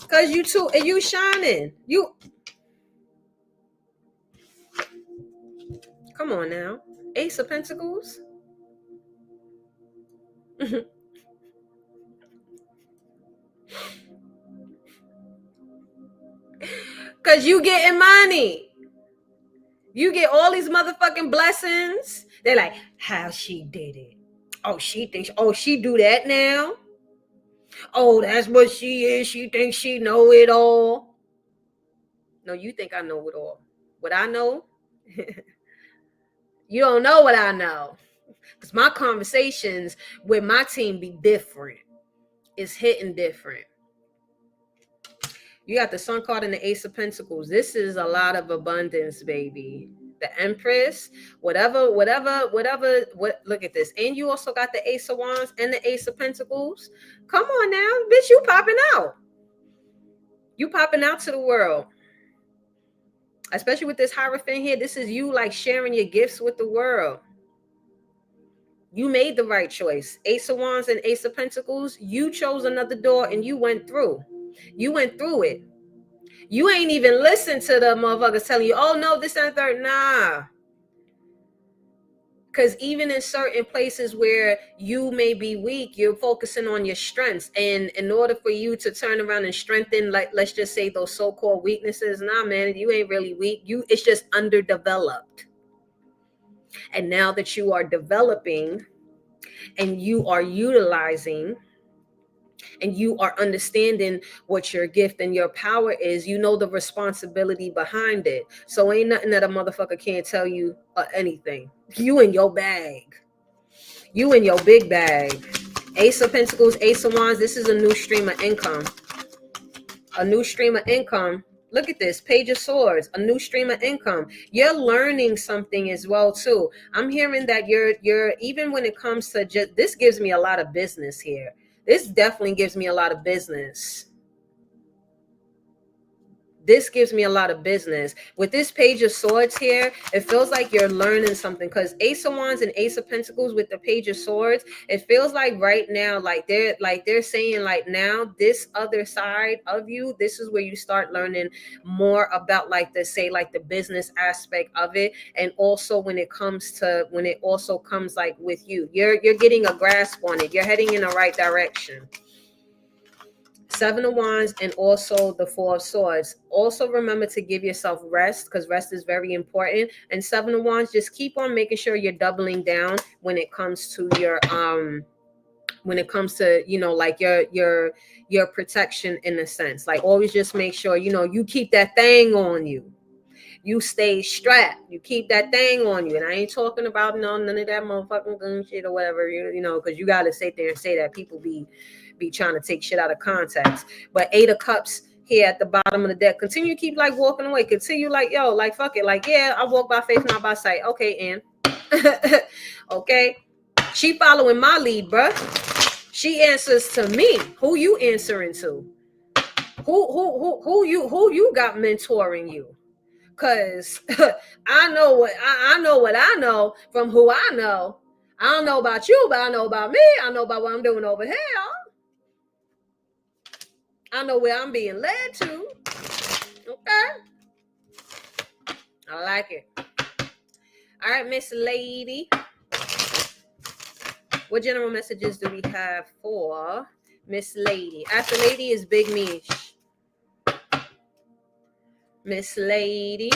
because you shining. You come on now. Ace of Pentacles. Because you getting money. You get all these motherfucking blessings. They're like, how she did it. Oh, she thinks, oh, she do that now. Oh, that's what she is. She thinks she know it all. No, you think I know it all. What I know? You don't know what I know. Because my conversations with my team be different. It's hitting different. You got the Sun card and the Ace of Pentacles. This is a lot of abundance, baby. The Empress, whatever, look at this. And you also got the Ace of Wands and the Ace of Pentacles. Come on now, bitch, you popping out. You popping out to the world. Especially with this Hierophant here, this is you like sharing your gifts with the world. You made the right choice. Ace of Wands and Ace of Pentacles, you chose another door and you went through. You went through it. You ain't even listened to the motherfuckers telling you, oh no, this and third. Nah. Because even in certain places where you may be weak, you're focusing on your strengths. And in order for you to turn around and strengthen, like, let's just say those so-called weaknesses, nah, man, you ain't really weak. It's just underdeveloped. And now that you are developing and you are utilizing and you are understanding what your gift and your power is, you know the responsibility behind it. So ain't nothing that a motherfucker can't tell you anything. You in your bag. You in your big bag. Ace of Pentacles, Ace of Wands. This is a new stream of income. A new stream of income. Look at this, Page of Swords, a new stream of income. You're learning something as well too. I'm hearing that you're even when it comes to just, this gives me a lot of business here. This definitely gives me a lot of business. This gives me a lot of business. With this Page of Swords here, it feels like you're learning something, because Ace of Wands and Ace of Pentacles with the Page of Swords, it feels like right now, like they're saying, like, now this other side of you, this is where you start learning more about, like, the say, like the business aspect of it. And also when it comes like with you, you're getting a grasp on it. You're heading in the right direction. Seven of Wands and also the Four of Swords. Also remember to give yourself rest, because rest is very important. And Seven of Wands, just keep on making sure you're doubling down when it comes to your you know, like your protection, in a sense. Like, always just make sure, you know, you keep that thing on you. You stay strapped. You keep that thing on you. And I ain't talking about none of that motherfucking gun shit or whatever, you know, because you got to sit there and say that. People be trying to take shit out of context. But Eight of Cups here at the bottom of the deck. Continue to keep, like, walking away. Continue, like, yo, like, fuck it. Like, yeah, I walk by faith, not by sight. Okay, Ann. Okay. She following my lead, bruh. She answers to me. Who you answering to? Who you got mentoring you? Cause I know what I know from who I know. I don't know about you, but I know about me. I know about what I'm doing over here. I know where I'm being led to. Okay. I like it. All right, Miss Lady. What general messages do we have for Miss Lady? After Lady is Big Mish. Miss Lady.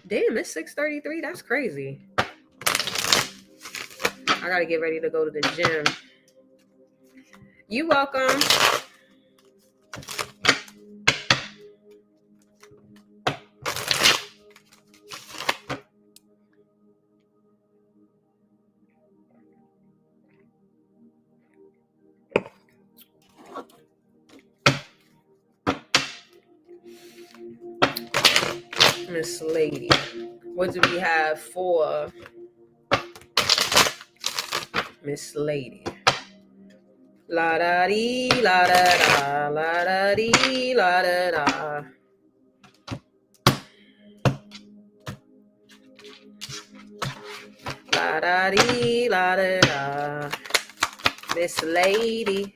Damn, it's 6:33. That's crazy. I gotta get ready to go to the gym. You welcome. Miss Lady. What do we have for Miss Lady? La da dee, la da da, la da dee, la da da. La da dee, la da da. Miss Lady.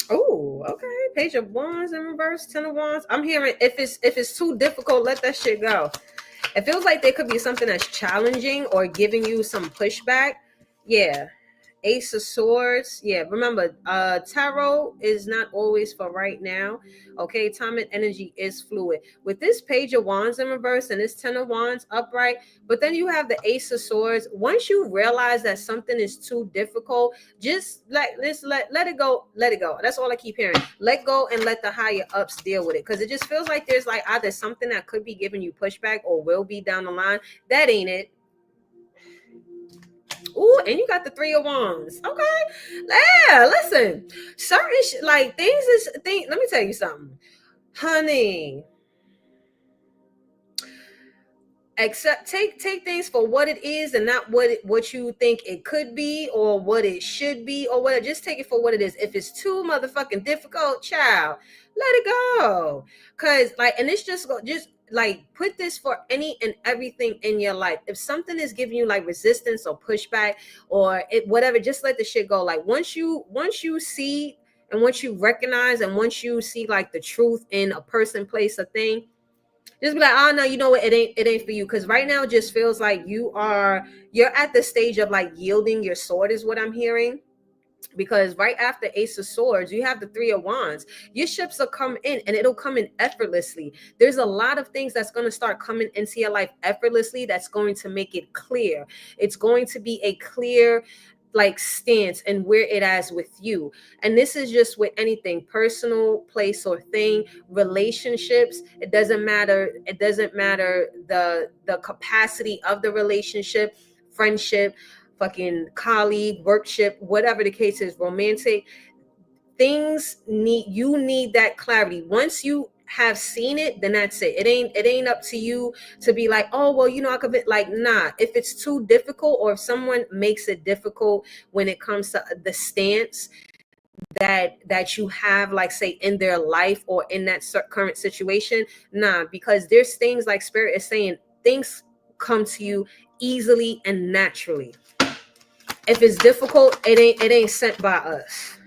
Oh, okay. Page of Wands in reverse, Ten of Wands. I'm hearing if it's too difficult, let that shit go. It feels like there could be something that's challenging or giving you some pushback. Yeah. Ace of Swords. Yeah, remember, tarot is not always for right now. Okay, time and energy is fluid. With this Page of Wands in reverse and this Ten of Wands upright, but then you have the Ace of Swords. Once you realize that something is too difficult, just let it go. Let it go. That's all I keep hearing. Let go and let the higher ups deal with it. Because it just feels like there's, like, either something that could be giving you pushback or will be down the line. That ain't it. Ooh, and you got the Three of Wands. Okay. Yeah, listen. Certain like things. Let me tell you something. Honey. Take things for what it is and not what you think it could be or what it should be or whatever. Just take it for what it is. If it's too motherfucking difficult, child, let it go. Cause, like, and it's just like, put this for any and everything in your life. If something is giving you, like, resistance or pushback or whatever, just let the shit go. Like, once you see and once you recognize and once you see, like, the truth in a person, place, or thing, Just be like, oh no, you know what? It ain't for you. Because right now it just feels like you're at the stage of like yielding your sword, is what I'm hearing. Because right after Ace of Swords, you have the Three of Wands. Your ships will come in and it'll come in effortlessly. There's a lot of things that's going to start coming into your life effortlessly that's going to make it clear. It's going to be a clear like stance and where it is with you. And this is just with anything, personal, place or thing, relationships. It doesn't matter the capacity of the relationship, friendship, fucking colleague, workship, whatever the case is, romantic things. You need that clarity. Once you have seen it, then that's it. It ain't up to you to be like, oh well, I could be like, nah. If it's too difficult, or if someone makes it difficult when it comes to the stance that you have, like say in their life or in that current situation, nah, because there's things like spirit is saying, things come to you easily and naturally. If it's difficult, it ain't sent by us.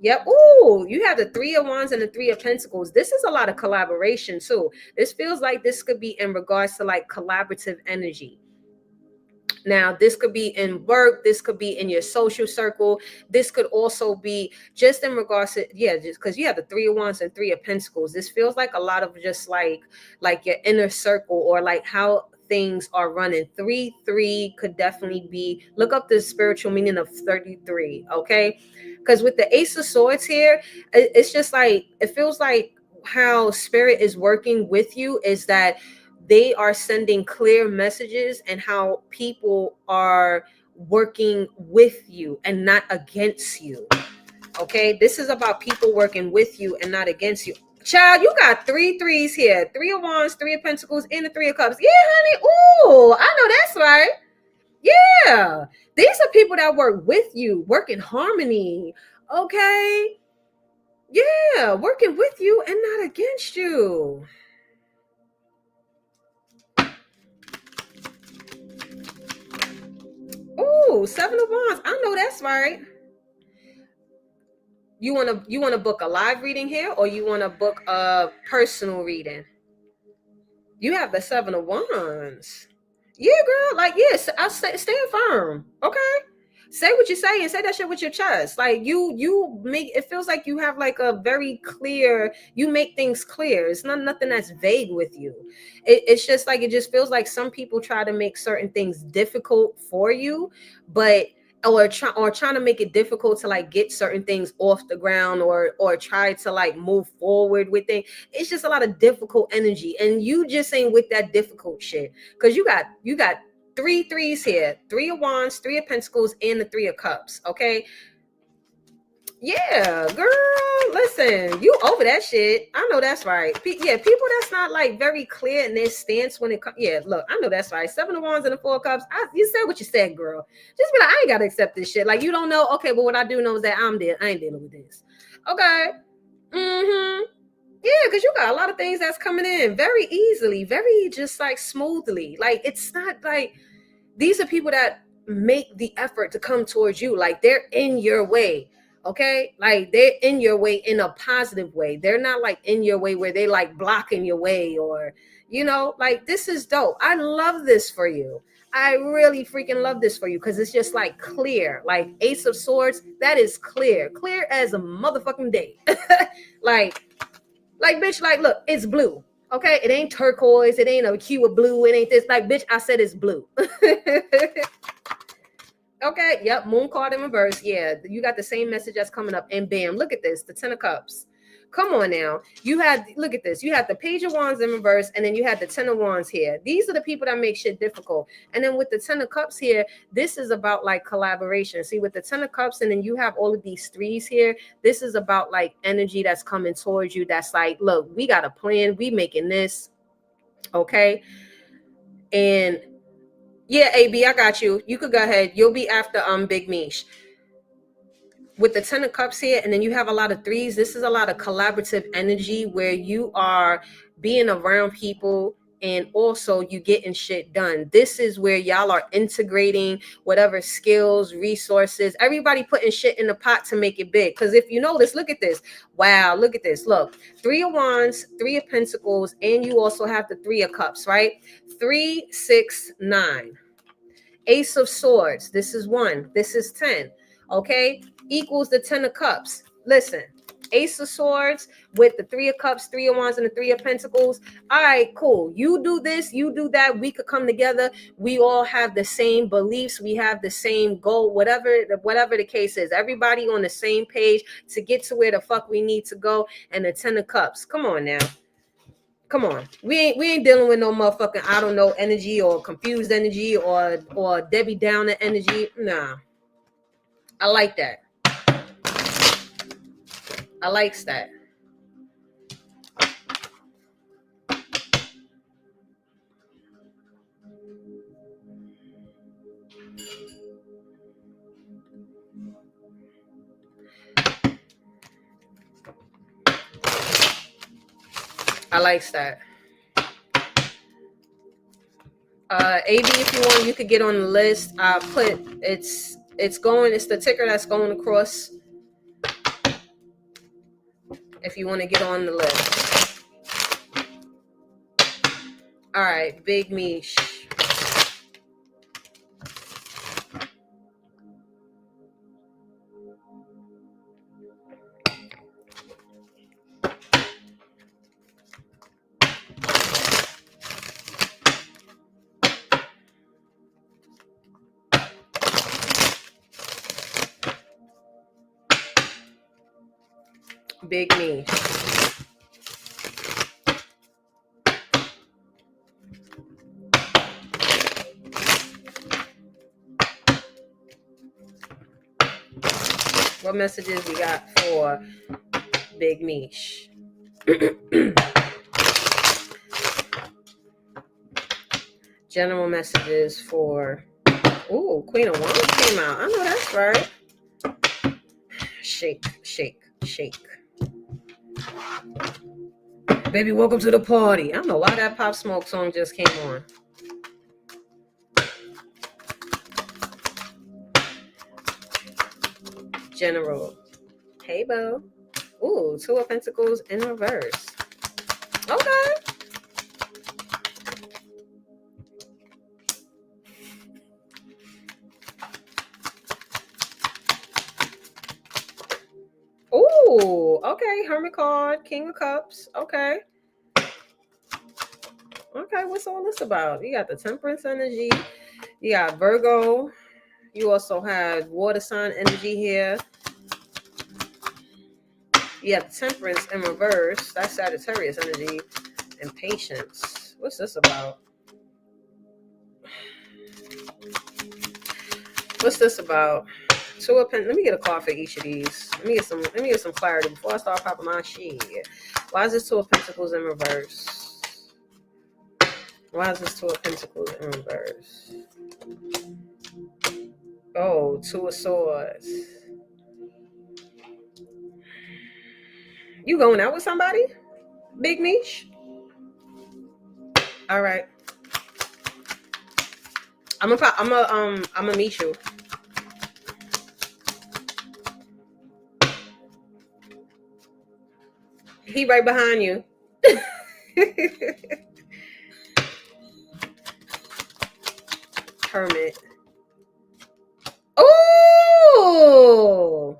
Yep. Ooh, you have the Three of Wands and the Three of Pentacles. This is a lot of collaboration too. This feels like this could be in regards to like collaborative energy. Now, this could be in work. This could be in your social circle. This could also be just in regards to, just because you have the Three of Wands and Three of Pentacles. This feels like a lot of just like your inner circle, or like how things are running. 3-3 could definitely be, look up the spiritual meaning of 33, okay? Because with the Ace of Swords here, it's just like, it feels like how spirit is working with you is that they are sending clear messages, and how people are working with you and not against you. Okay, this is about people working with you and not against you. Child, you got 3 threes here. Three of Wands, Three of Pentacles, and the Three of Cups. Yeah, honey. Ooh, I know that's right. Yeah. These are people that work with you, work in harmony. Okay. Yeah, working with you and not against you. Ooh, Seven of Wands. I know that's right. You wanna book a live reading here, or you wanna book a personal reading? You have the Seven of Wands. Yeah, girl. Like, yes, I stand firm. Okay. Say what you say and say that shit with your chest. Like you make it feels like you have like a very clear, you make things clear. It's not nothing that's vague with you. It's just like, it just feels like some people try to make certain things difficult for you, but trying to make it difficult to like get certain things off the ground, or try to like move forward with things. It's just a lot of difficult energy, and you just ain't with that difficult shit, because you got 3 threes here. Three of Wands, Three of Pentacles, and the Three of Cups. Okay. Yeah, girl. Listen, you over that shit. I know that's right. Yeah, people that's not like very clear in their stance when it comes. Yeah, look, I know that's right. Seven of Wands and the Four of Cups. You said what you said, girl. Just be like, I ain't gotta accept this shit. Like, you don't know. Okay, but what I do know is that I ain't dealing with this. Okay. Mm-hmm. Yeah, because you got a lot of things that's coming in very easily, very just like smoothly. Like, it's not like, these are people that make the effort to come towards you. Like, they're in your way. Okay. Like, they're in your way in a positive way. They're not like in your way where they like blocking your way, or, like, this is dope. I love this for you. I really freaking love this for you, because it's just like clear. Like Ace of Swords, that is clear as a motherfucking day. like bitch, like, look, it's blue. Okay, it ain't turquoise, it ain't a hue of blue, it ain't this. Like, bitch, I said it's blue. Okay, yep, moon card in reverse. Yeah, you got the same message that's coming up, and bam, look at this, the Ten of Cups. Come on now. Look at this. You have the Page of Wands in reverse, and then you have the Ten of Wands here. These are the people that make shit difficult. And then with the Ten of Cups here, this is about like collaboration. See, with the Ten of Cups, and then you have all of these threes here, this is about like energy that's coming towards you. That's like, look, we got a plan. We making this. Okay. And yeah, AB, I got you. You could go ahead. You'll be after Big Mish. With the Ten of Cups here, and then you have a lot of threes. This is a lot of collaborative energy where you are being around people and also you getting shit done. This is where y'all are integrating whatever skills, resources, everybody putting shit in the pot to make it big. Because if you notice, look at this. Wow, look at this. Look, 3 of Wands, 3 of Pentacles, and you also have the 3 of Cups, right? 3, 6, 9. Ace of Swords. This is 1. This is 10. Okay? Equals the 10 of Cups. Listen. Ace of Swords with the 3 of Cups, 3 of Wands, and the 3 of Pentacles. All right, cool. You do this, you do that. We could come together. We all have the same beliefs. We have the same goal, whatever the case is. Everybody on the same page to get to where the fuck we need to go. And the 10 of Cups. Come on now. Come on. We ain't dealing with no motherfucking, I don't know, energy or confused energy or Debbie Downer energy. Nah. I like that. I likes that. I likes that. AB, if you want, you could get on the list. I put it's the ticker that's going across. If you want to get on the list. All right, Big Mish. Big Mish. What messages we got for Big Mish? General messages for... Ooh, Queen of Wands came out. I know that's right. Shake, shake, shake. Baby, welcome to the party. I don't know why that Pop Smoke song just came on. General. Hey, Bo. Ooh, 2 of Pentacles in reverse. Okay. Ooh, okay. Hermit card, King of Cups. Okay. Okay, what's all this about? You got the Temperance energy. You got Virgo. You also have water sign energy here. You have Temperance in reverse. That's Sagittarius energy. And Patience. What's this about? What's this about? 2 of Pentacles. Let me get a card for each of these. Let me get some clarity before I start popping my shit. Why is this 2 of Pentacles in reverse? Why is this 2 of Pentacles in reverse? Oh, 2 of Swords. You going out with somebody? Big Mish? All right. I'm gonna meet you. He right behind you. Hermit. Oh,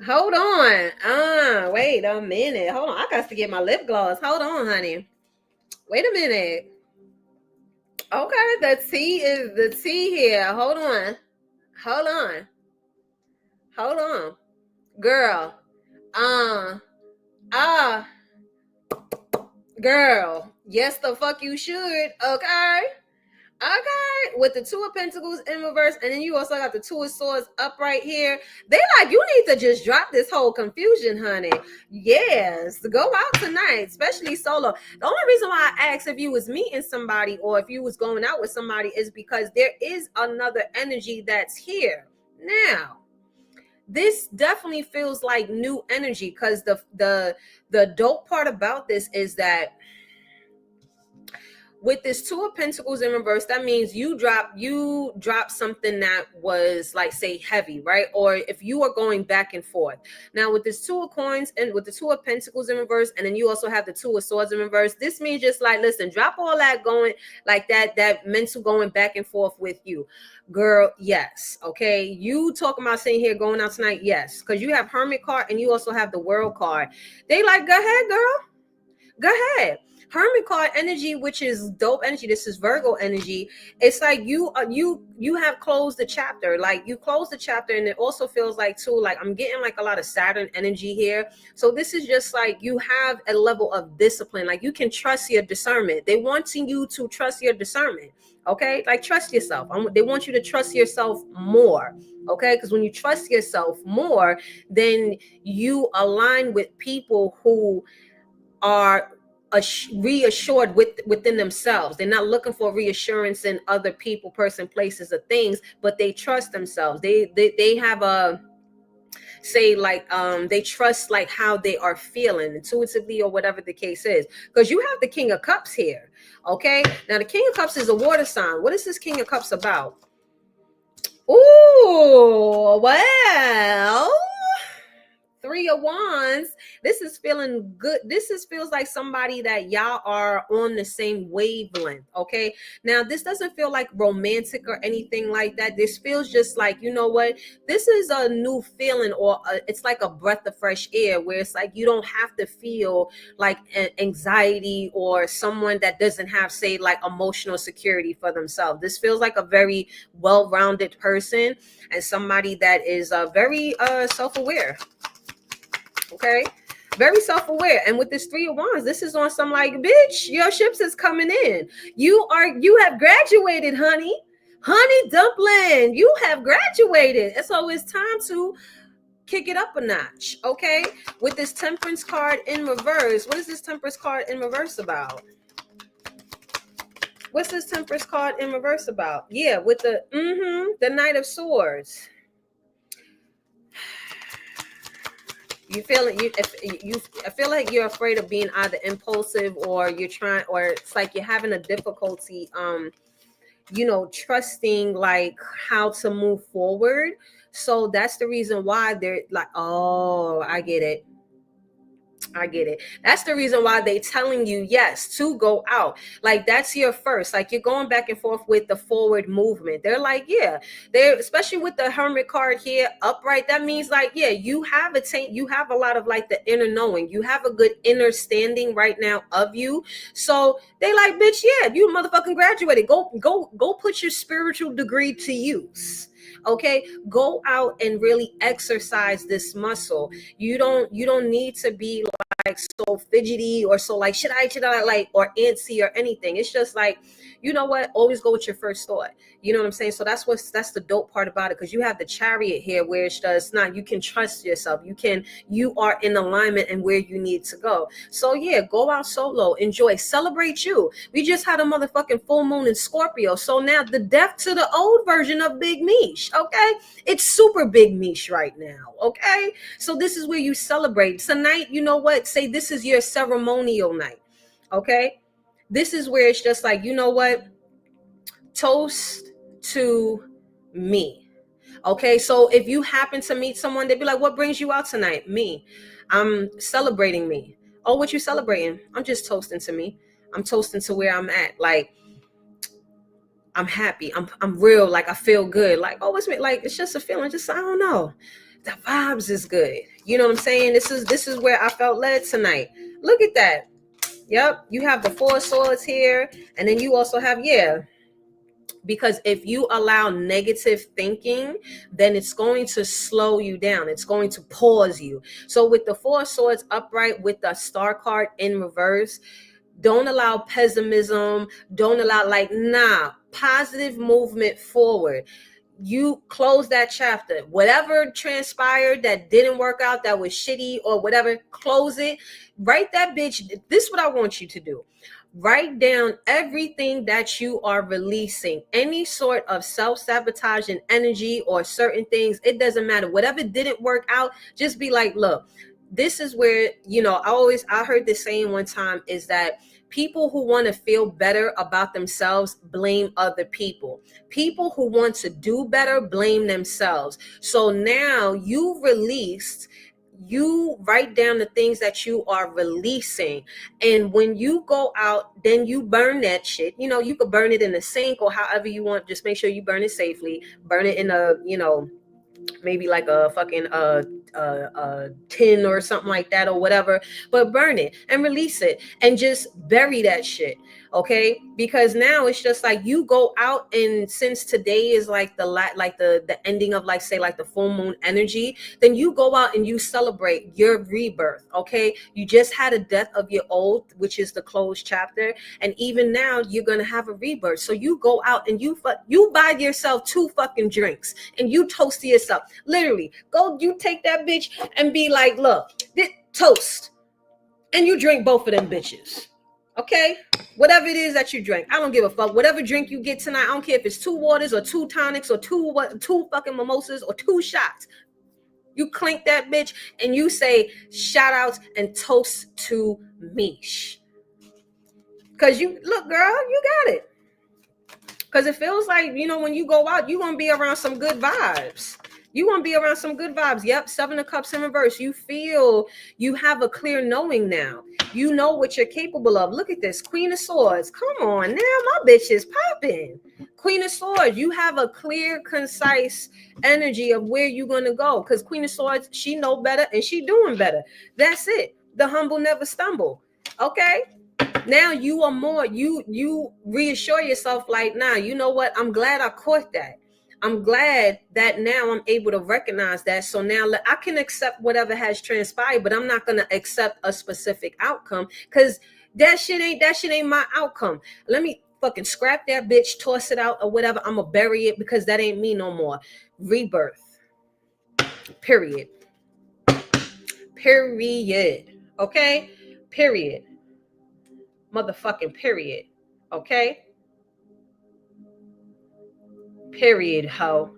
hold on. Wait a minute. Hold on. I got to get my lip gloss. Hold on, honey. Wait a minute. Okay, the T is the T here. Hold on. Girl. Girl. Yes, the fuck you should. Okay. With the 2 of Pentacles in reverse, and then you also got the 2 of Swords up right here. They like, you need to just drop this whole confusion, honey. Yes, go out tonight, especially solo. The only reason why I asked if you was meeting somebody or if you was going out with somebody is because there is another energy that's here. Now, this definitely feels like new energy, because the dope part about this is that with this Two of Pentacles in reverse, that means you drop something that was like, say, heavy, right? Or if you are going back and forth. Now with this Two of Coins and with the Two of Pentacles in reverse, and then you also have the Two of Swords in reverse, this means just like, listen, drop all that going like that mental going back and forth with you. Girl, yes. Okay. You talking about sitting here going out tonight? Yes. Because you have Hermit card and you also have the World card. They like, go ahead, girl. Go ahead. Hermit card energy, which is dope energy. This is Virgo energy. It's like you have closed the chapter. Like you closed the chapter, and it also feels like too, like I'm getting like a lot of Saturn energy here. So this is just like you have a level of discipline. Like you can trust your discernment. They wanting you to trust your discernment. Okay, like trust yourself. They want you to trust yourself more. Okay, because when you trust yourself more, then you align with people who are reassured within themselves. They're not looking for reassurance in other people, person, places, or things, but they trust themselves. They have a say like they trust like how they are feeling intuitively or whatever the case is, because you have the King of Cups here. Okay, now the King of Cups is a water sign. What is this King of Cups about? Ooh, well, Three of Wands. This is feeling good. Feels like somebody that y'all are on the same wavelength. Okay. Now, this doesn't feel like romantic or anything like that. This feels just like, you know what? This is a new feeling, or it's like a breath of fresh air where it's like you don't have to feel like anxiety or someone that doesn't have, say, like emotional security for themselves. This feels like a very well-rounded person and somebody that is very self-aware. Okay, very self-aware. And with this Three of Wands, this is on some like, bitch, your ships is coming in. You have graduated, honey dumpling. You have graduated, and so it's time to kick it up a notch. Okay, with this Temperance card in reverse, what is this Temperance card in reverse about? What's this Temperance card in reverse about? Yeah, with the Knight of Swords. I feel like you're afraid of being either impulsive, or you're trying, or it's like you're having a difficulty trusting like how to move forward. So that's the reason why they're like, oh, I get it. That's the reason why they telling you yes to go out. Like that's your first, like you're going back and forth with the forward movement. They're like, yeah, they're, especially with the Hermit card here upright, that means like, yeah, you have a lot of like the inner knowing. You have a good inner standing right now of you. So they like, bitch, yeah, you motherfucking graduated. Go put your spiritual degree to use. Okay, go out and really exercise this muscle. You don't need to be like so fidgety or so like should I like, or antsy or anything. It's just like, you know what, always go with your first thought. You know what I'm saying? So that's the dope part about it, because you have the Chariot here where it's just not, you can trust yourself. You are in alignment and where you need to go. So yeah, go out solo, enjoy, celebrate you. We just had a motherfucking full moon in Scorpio. So now the death to the old version of Big Mish. Okay, it's super Big Mish right now. Okay, so this is where you celebrate tonight. You know what, say this is your ceremonial night. Okay, this is where it's just like, you know what, toast to me. Okay, so if you happen to meet someone, they'd be like, what brings you out tonight? Me. I'm celebrating me. Oh, what you celebrating? I'm just toasting to me. I'm toasting to where I'm at. Like, I'm happy. I'm real. Like, I feel good. Like, oh, it's me. Like, it's just a feeling. Just, I don't know. The vibes is good. You know what I'm saying? This is where I felt led tonight. Look at that. Yep. You have the Four of Swords here. And then you also have, yeah, because if you allow negative thinking, then it's going to slow you down. It's going to pause you. So with the Four of Swords upright, with the Star card in reverse, don't allow pessimism. Don't allow positive movement forward. You close that chapter. Whatever transpired that didn't work out, that was shitty or whatever, close it. Write that bitch. This is what I want you to do. Write down everything that you are releasing, any sort of self-sabotaging energy or certain things. It doesn't matter. Whatever didn't work out, just be like, look, this is where, I heard this saying one time, is that people who want to feel better about themselves blame other people. People who want to do better blame themselves. So now you write down the things that you are releasing, and when you go out, then you burn that shit. You could burn it in the sink or however you want. Just make sure you burn it safely. Burn it in a, maybe like a fucking tin or something like that, or whatever, but burn it and release it and just bury that shit. Okay, because now it's just like you go out, and since today is like the ending of, like, say, like the full moon energy, then you go out and you celebrate your rebirth. Okay, you just had a death of your old, which is the closed chapter, and even now you're gonna have a rebirth. So you go out and you buy yourself 2 fucking drinks and you toast to yourself. Literally, you take that bitch and be like, look, this toast, and you drink both of them bitches. Okay, whatever it is that you drink, I don't give a fuck. Whatever drink you get tonight, I don't care if it's 2 waters or 2 tonics or 2 fucking mimosas or 2 shots. You clink that bitch and you say shout outs and toast to Mish. Cause you look, girl, you got it. Cause it feels like, when you go out, you're gonna be around some good vibes. Yep, 7 of Cups in reverse. You feel you have a clear knowing now. You know what you're capable of. Look at this, Queen of Swords. Come on now, my bitch is popping. Queen of Swords, you have a clear, concise energy of where you're gonna go. Because Queen of Swords, she know better and she doing better. That's it. The humble never stumble. Okay. Now you are more, you reassure yourself, like, nah, you know what? I'm glad I caught that. I'm glad that now I'm able to recognize that. So now I can accept whatever has transpired, but I'm not going to accept a specific outcome, because that shit ain't my outcome. Let me fucking scrap that bitch, toss it out or whatever. I'm going to bury it, because that ain't me no more. Rebirth. Period. Okay? Period. Motherfucking period. Okay? Period, ho.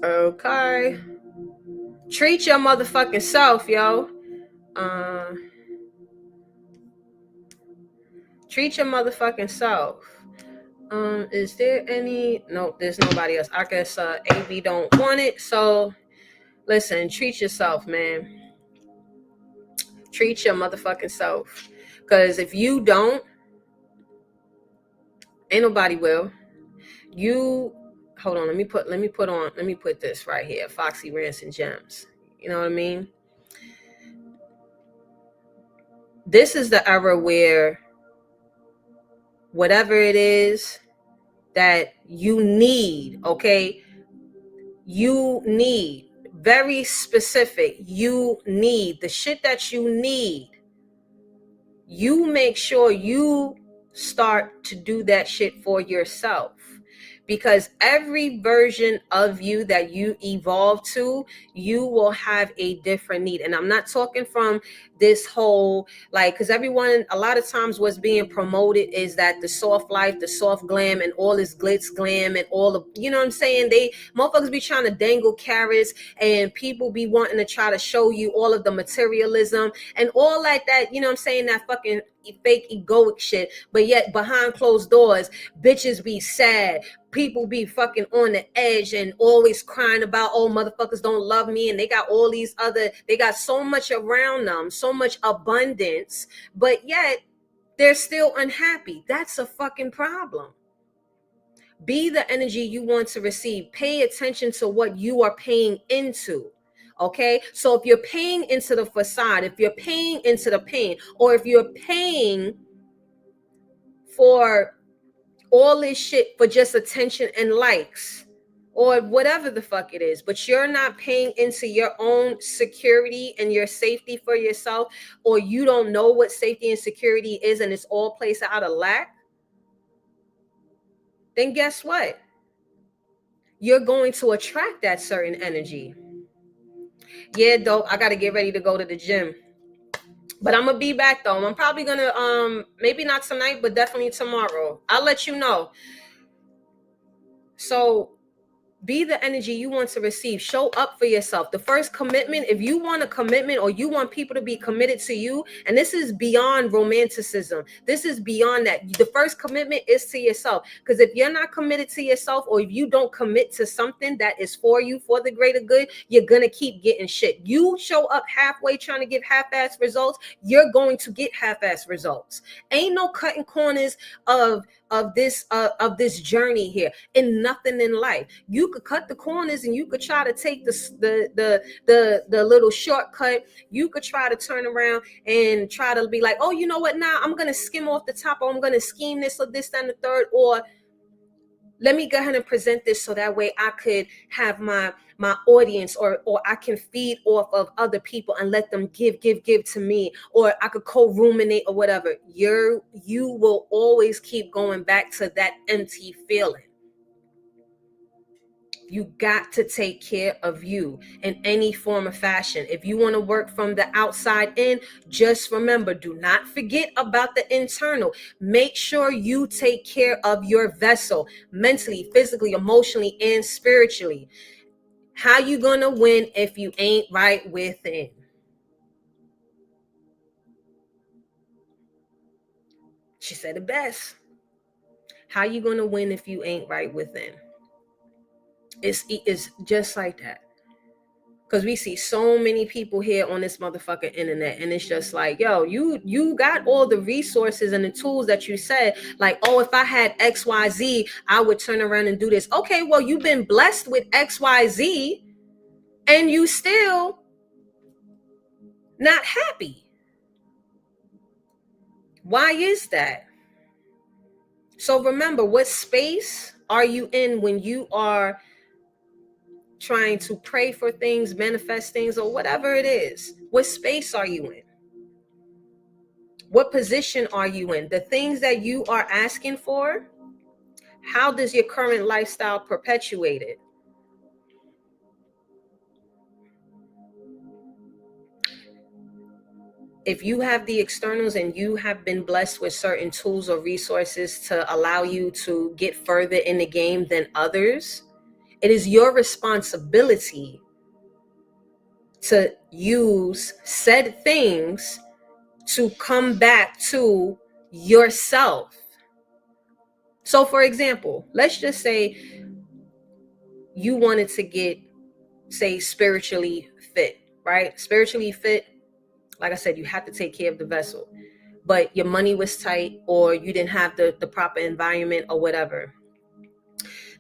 Okay. Treat your motherfucking self, yo. Treat your motherfucking self. Is there any? No, there's nobody else. I guess AB don't want it. So listen, treat yourself, man. Treat your motherfucking self. Because if you don't, ain't nobody will. Hold on, let me put this right here. Foxxy, Rants, and Gems. You know what I mean? This is the era where whatever it is that you need, okay? You need, very specific, you need the shit that you need. You make sure you start to do that shit for yourself. Because every version of you that you evolve to, you will have a different need. And I'm not talking from this whole, like, because everyone, a lot of times what's being promoted is that the soft life, the soft glam, and all this glitz glam and all of, you know what I'm saying? Motherfuckers be trying to dangle carrots, and people be wanting to try to show you all of the materialism and all like that, you know what I'm saying? That fucking fake egoic shit. But yet behind closed doors, bitches be sad. People be fucking on the edge and always crying about, oh, motherfuckers don't love me. And they got all these they got so much around them, so much abundance, but yet they're still unhappy. That's a fucking problem. Be the energy you want to receive. Pay attention to what you are paying into. Okay, so if you're paying into the facade, if you're paying into the pain, or if you're paying for all this shit for just attention and likes, or whatever the fuck it is, but you're not paying into your own security and your safety for yourself, or you don't know what safety and security is, and it's all placed out of lack, then guess what? You're going to attract that certain energy. Yeah, dope. I got to get ready to go to the gym. But I'm gonna be back though. I'm probably gonna maybe not tonight, but definitely tomorrow. I'll let you know. So be the energy you want to receive. Show up for yourself. The first commitment, if you want a commitment or you want people to be committed to you, and this is beyond romanticism, this is beyond that. The first commitment is to yourself. Because if you're not committed to yourself, or if you don't commit to something that is for you, for the greater good, you're going to keep getting shit. You show up halfway trying to give half-ass results, you're going to get half-ass results. Ain't no cutting corners of this journey here, and nothing in life. You could cut the corners and you could try to take the little shortcut. You could try to turn around and try to be like, oh, you know what, now I'm gonna skim off the top, or I'm gonna scheme this or this and the third, or let me go ahead and present this so that way I could have my audience, or I can feed off of other people and let them give to me, or I could co-ruminate or whatever. You will always keep going back to that empty feeling. You got to take care of you in any form of fashion. If you want to work from the outside in, just remember, do not forget about the internal. Make sure you take care of your vessel mentally, physically, emotionally, and spiritually. How you gonna win if you ain't right within? She said it best. How you gonna win if you ain't right within? It's just like that. Because we see so many people here on this motherfucking internet, and it's just like, yo, you got all the resources and the tools that you said, like, oh, if I had XYZ, I would turn around and do this. Okay, well, you've been blessed with XYZ, and you still not happy. Why is that? So remember, what space are you in when you are trying to pray for things, manifest things, or whatever it is? What space are you in? What position are you in? The things that you are asking for, how does your current lifestyle perpetuate it? If you have the externals and you have been blessed with certain tools or resources to allow you to get further in the game than others, it is your responsibility to use said things to come back to yourself. So for example, let's just say you wanted to get, say, spiritually fit, right? Spiritually fit, like I said, you have to take care of the vessel, but your money was tight, or you didn't have the proper environment or whatever.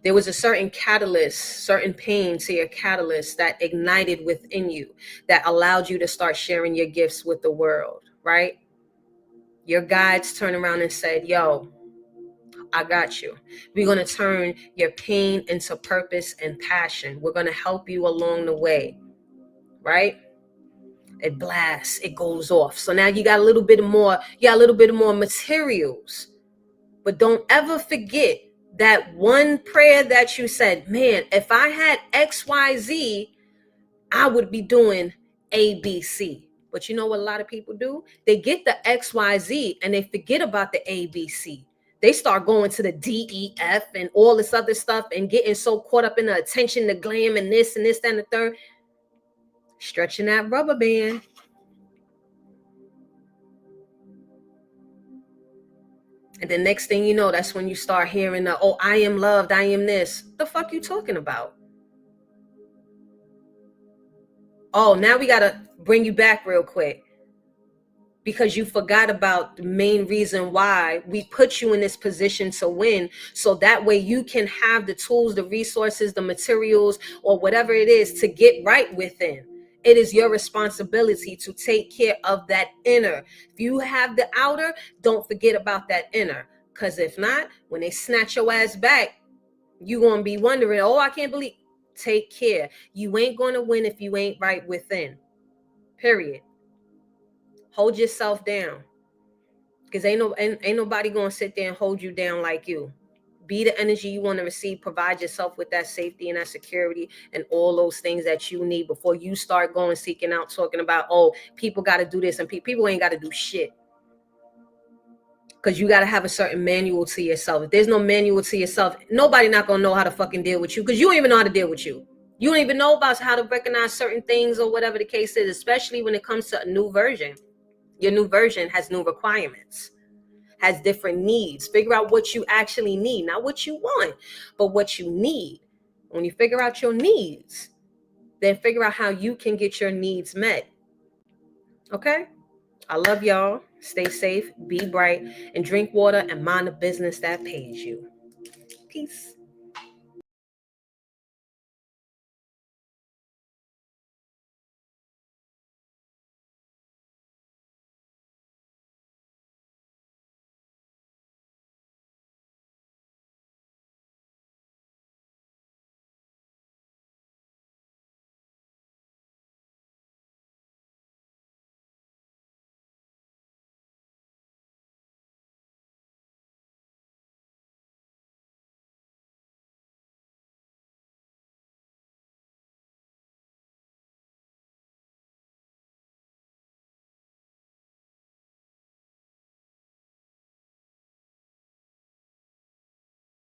There was a certain catalyst, certain pain to your catalyst that ignited within you, that allowed you to start sharing your gifts with the world, right? Your guides turned around and said, yo, I got you. We're going to turn your pain into purpose and passion. We're going to help you along the way, right? It blasts, it goes off. So now you got a little bit more materials. But don't ever forget that one prayer that you said, man, if I had XYZ, I would be doing ABC. But you know what a lot of people do? They get the XYZ and they forget about the ABC. They start going to the DEF and all this other stuff and getting so caught up in the attention, the glam, and this, that, and the third. Stretching that rubber band. And the next thing you know, that's when you start hearing the, oh, I am loved, I am this. The fuck you talking about? Oh, now we got to bring you back real quick, because you forgot about the main reason why we put you in this position to win. So that way you can have the tools, the resources, the materials, or whatever it is to get right within. It is your responsibility to take care of that inner. If you have the outer, don't forget about that inner. Because if not, when they snatch your ass back, you're going to be wondering, oh, I can't believe. Take care. You ain't going to win if you ain't right within. Period. Hold yourself down. Because ain't nobody going to sit there and hold you down like you. be the energy you want to receive. Provide yourself with that safety and that security and all those things that you need before you start going seeking out, talking about, oh, people got to do this, and people ain't got to do shit. Because you got to have a certain manual to yourself. If there's no manual to yourself, nobody not going to know how to fucking deal with you, because you don't even know how to deal with you. You don't even know about how to recognize certain things or whatever the case is, especially when it comes to a new version. Your new version has new requirements, has different needs. Figure out what you actually need, not what you want, but what you need. When you figure out your needs, then figure out how you can get your needs met. Okay? I love y'all. Stay safe, be bright, and drink water and mind the business that pays you. Peace.